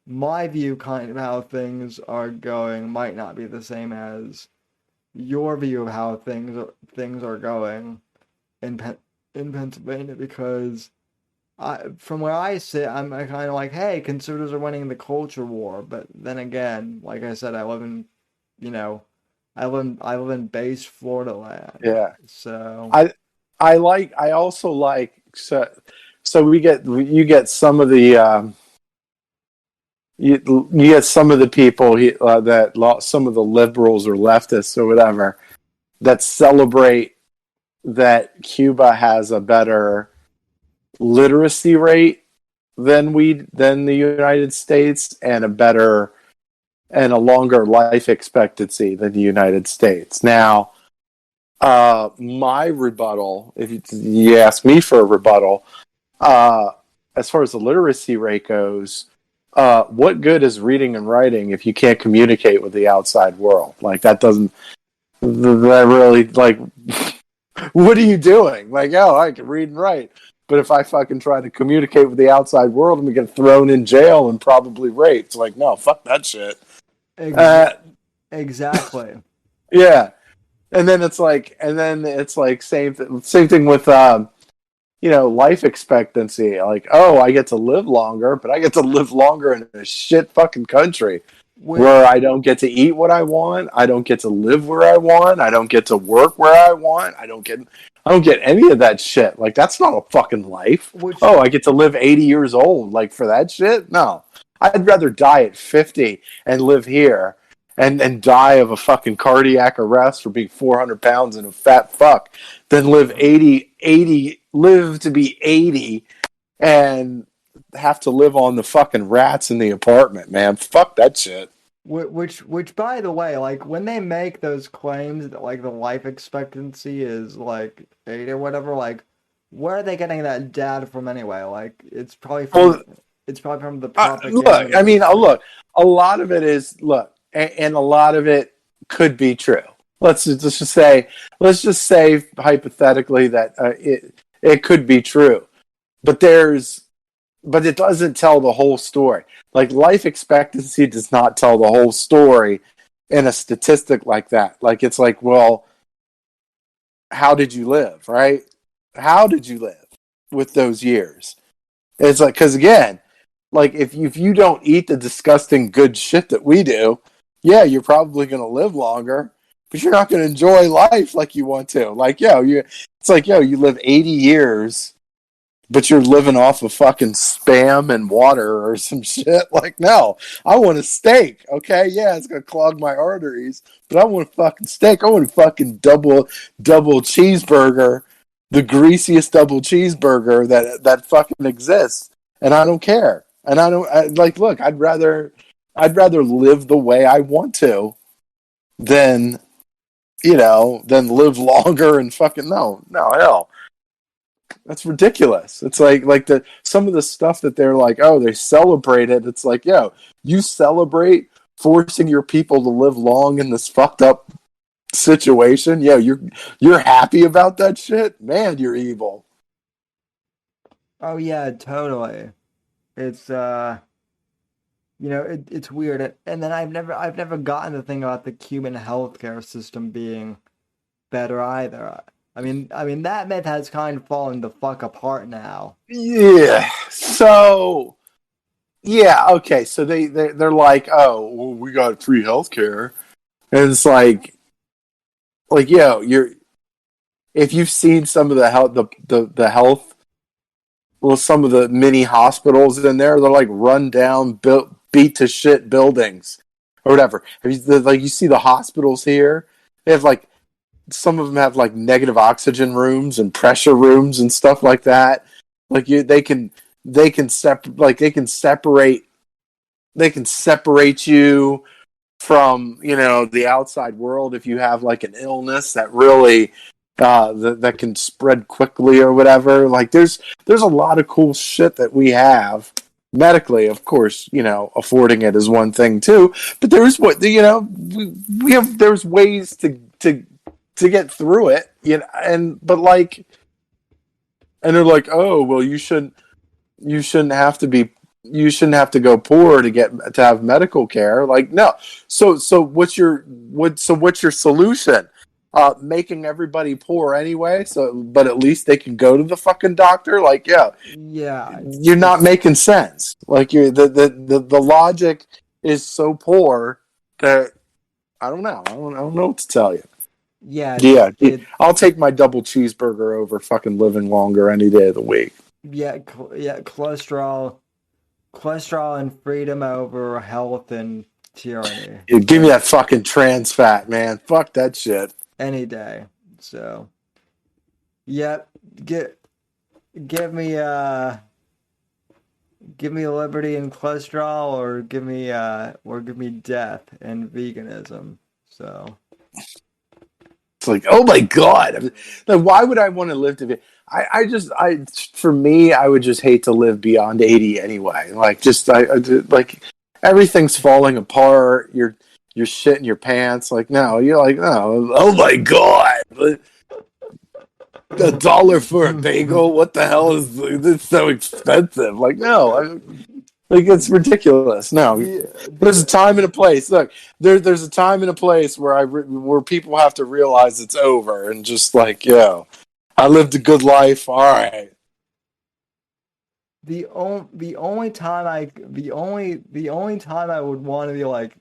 my view kind of how things are going might not be the same as your view of how things are going in in Pennsylvania, because from where I sit, I'm kind of like, hey, conservatives are winning the culture war. But then again, like I said, I live in, you know, I live in base Florida land. Yeah. So I also like, so you get some of the you get some of the people some of the liberals or leftists or whatever that celebrate that Cuba has a better literacy rate than the United States, and a longer life expectancy than the United States. Now, my rebuttal, if you ask me for a rebuttal, as far as the literacy rate goes, what good is reading and writing if you can't communicate with the outside world? Like, that really, like, what are you doing? Like, oh, I can read and write, but if I fucking try to communicate with the outside world, I'm gonna get thrown in jail and probably raped. Like, no, fuck that shit. ex- exactly. Yeah, and then it's like, same thing with life expectancy. Like, oh, I get to live longer, but I get to live longer in a shit fucking country Which, where I don't get to eat what I want, I don't get to live where I want, I don't get to work where I want, I don't get any of that shit. Like, that's not a fucking life. which Oh, I get to live 80 years old, like, for that shit? No. I'd rather die at 50 and live here and die of a fucking cardiac arrest for being 400 pounds and a fat fuck than live live to be 80 and have to live on the fucking rats in the apartment, man. Fuck that shit. which by the way, like when they make those claims that like the life expectancy is like 8 or whatever, like where are they getting that data from anyway? Like Well, it's probably from the look, propaganda. I mean, look, a lot of it is, and a lot of it could be true. Let's just say hypothetically that it could be true, but it doesn't tell the whole story. Like, life expectancy does not tell the whole story in a statistic like that. Like, it's like, well, how did you live, right? How did you live with those years? It's like, because again, like, if you don't eat the disgusting good shit that we do, yeah, you're probably going to live longer, but you're not going to enjoy life like you want to. Like, it's like, you live 80 years, but you're living off of fucking Spam and water or some shit. Like, no, I want a steak. Okay, yeah, it's gonna clog my arteries, but I want a fucking steak. I want a fucking double cheeseburger, the greasiest double cheeseburger that fucking exists, and I don't care. And like, look, I'd rather live the way I want to than than live longer and fucking no hell. That's ridiculous. It's like some of the stuff that they're like, oh, they celebrate it. It's like, you celebrate forcing your people to live long in this fucked up situation. You're happy about that shit? Man, you're evil. Oh yeah, totally. It's it's weird. And then I've never gotten the thing about the Cuban healthcare system being better either. I mean that myth has kind of fallen the fuck apart now. Yeah. So yeah, okay. So they're like, oh, well, we got free healthcare, and it's like you're if you've seen some of the health the health, well, some of the mini hospitals in there, they're like run down, built, beat to shit buildings or whatever. You see the hospitals here? They have like, some of them have like negative oxygen rooms and pressure rooms and stuff like that. Like, they can separate you from the outside world if you have like an illness that really that can spread quickly or whatever. Like, there's a lot of cool shit that we have medically. Of course, affording it is one thing too, but there's there's ways to get through it, and they're like, oh, well, you shouldn't have to be you shouldn't have to go poor to have medical care. Like, no. So what's your solution? Making everybody poor anyway. But at least they can go to the fucking doctor. Like, yeah, Yeah, you're not making sense. Like, the logic is so poor that I don't know. I don't know what to tell you. yeah, Yeah, I'll take my double cheeseburger over fucking living longer any day of the week. yeah, cholesterol and freedom over health and tyranny. Yeah, give me that fucking trans fat, man. Fuck that shit. Any day. So, yep, give me liberty and cholesterol, or give me death and veganism. So It's like, oh my god, like, why would I want to live to be? For me, I would just hate to live beyond 80 anyway. Like, like everyth's falling apart. You're shitting your pants. Like, no, you're like, no, oh my god, $1 for a bagel? What the hell is this? So expensive? Like, no, like, it's ridiculous. No, there's a time and a place. Look, there's a time and a place where people have to realize it's over and just like, I lived a good life. All right. the only time I would want to be like,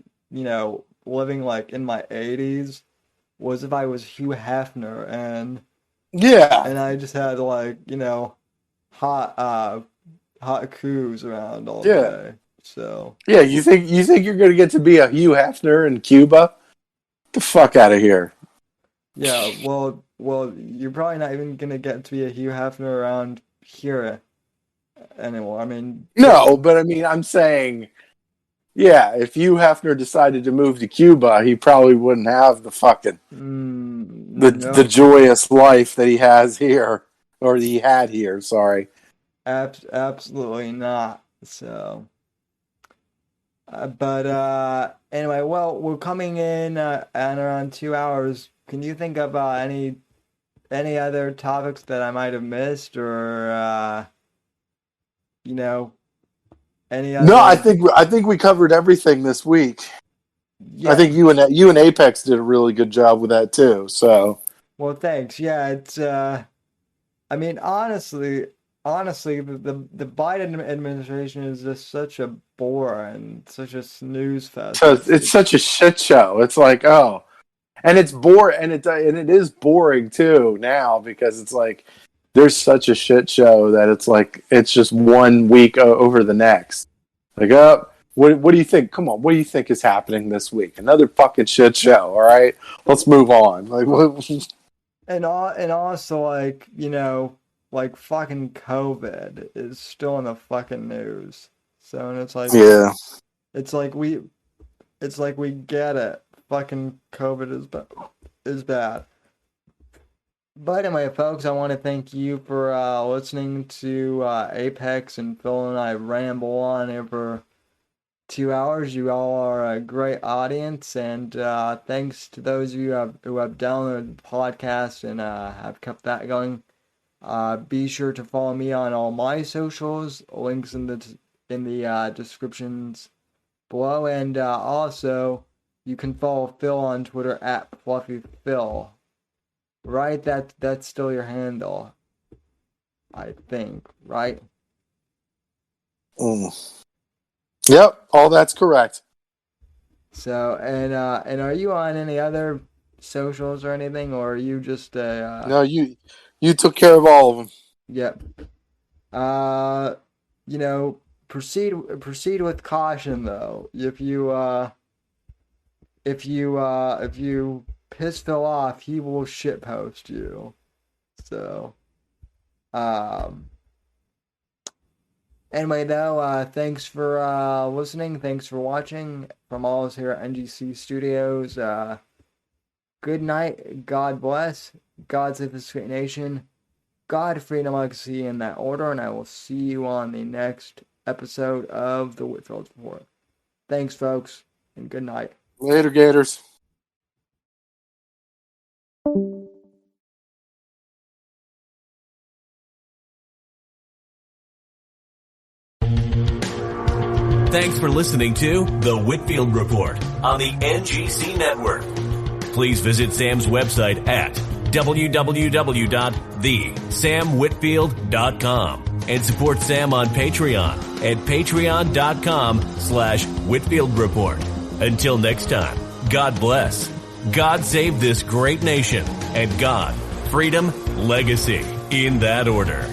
living like in my 80s was if I was Hugh Hefner and I just had like, hot coups around all day. So yeah, you think you're gonna get to be a Hugh Hefner in Cuba? Get the fuck out of here. yeah, well, you're probably not even gonna get to be a Hugh Hefner around here anymore. I mean, No, but I mean, I'm saying, yeah, if Hugh Hefner decided to move to Cuba, he probably wouldn't have the fucking the joyous life that he has here, or that he had here. Sorry. Absolutely not. So, but anyway, well, we're coming in at around 2 hours. Can you think of any other topics that I might have missed, or any other? No, I think we covered everything this week. Yeah. I think you and Apex did a really good job with that too. So, well, thanks. Yeah, it's I mean, honestly, the Biden administration is just such a bore and such a snooze fest. so it's such a shit show. It's like, oh, and it's boring, and it is boring too now, because it's like there's such a shit show that it's just 1 week over the next. Like, what do you think? Come on, what do you think is happening this week? Another fucking shit show. All right, let's move on. Like, what? And also, like, like fucking COVID is still in the fucking news. So, and it's like, Yeah, it's like we get it. Fucking COVID is bad. But anyway, folks, I want to thank you for listening to Apex and Phil and I ramble on over 2 hours. You all are a great audience, and thanks to those of you who have downloaded the podcast and have kept that going. Be sure to follow me on all my socials. Links in the descriptions below, and also you can follow Phil on Twitter at FluffyPhil. Right? That's still your handle, I think. Right? Yep, all that's correct. So, and are you on any other socials or anything, or are you just a? No, you took care of all of them. Yep. Proceed with caution though. If you piss Phil off, he will shitpost you. So, anyway, though, thanks for listening. Thanks for watching. From all of us here at NGC Studios, good night. God bless. God save this great nation. God, freedom, legacy, in that order. And I will see you on the next episode of the Whitfield Report. Thanks, folks, and good night. Later, Gators. Thanks for listening to The Whitfield Report on the NGC Network. Please visit Sam's website at www.thesamwhitfield.com and support Sam on Patreon at patreon.com/Whitfield Report. Until next time, God bless, God save this great nation, and God, freedom, legacy, in that order.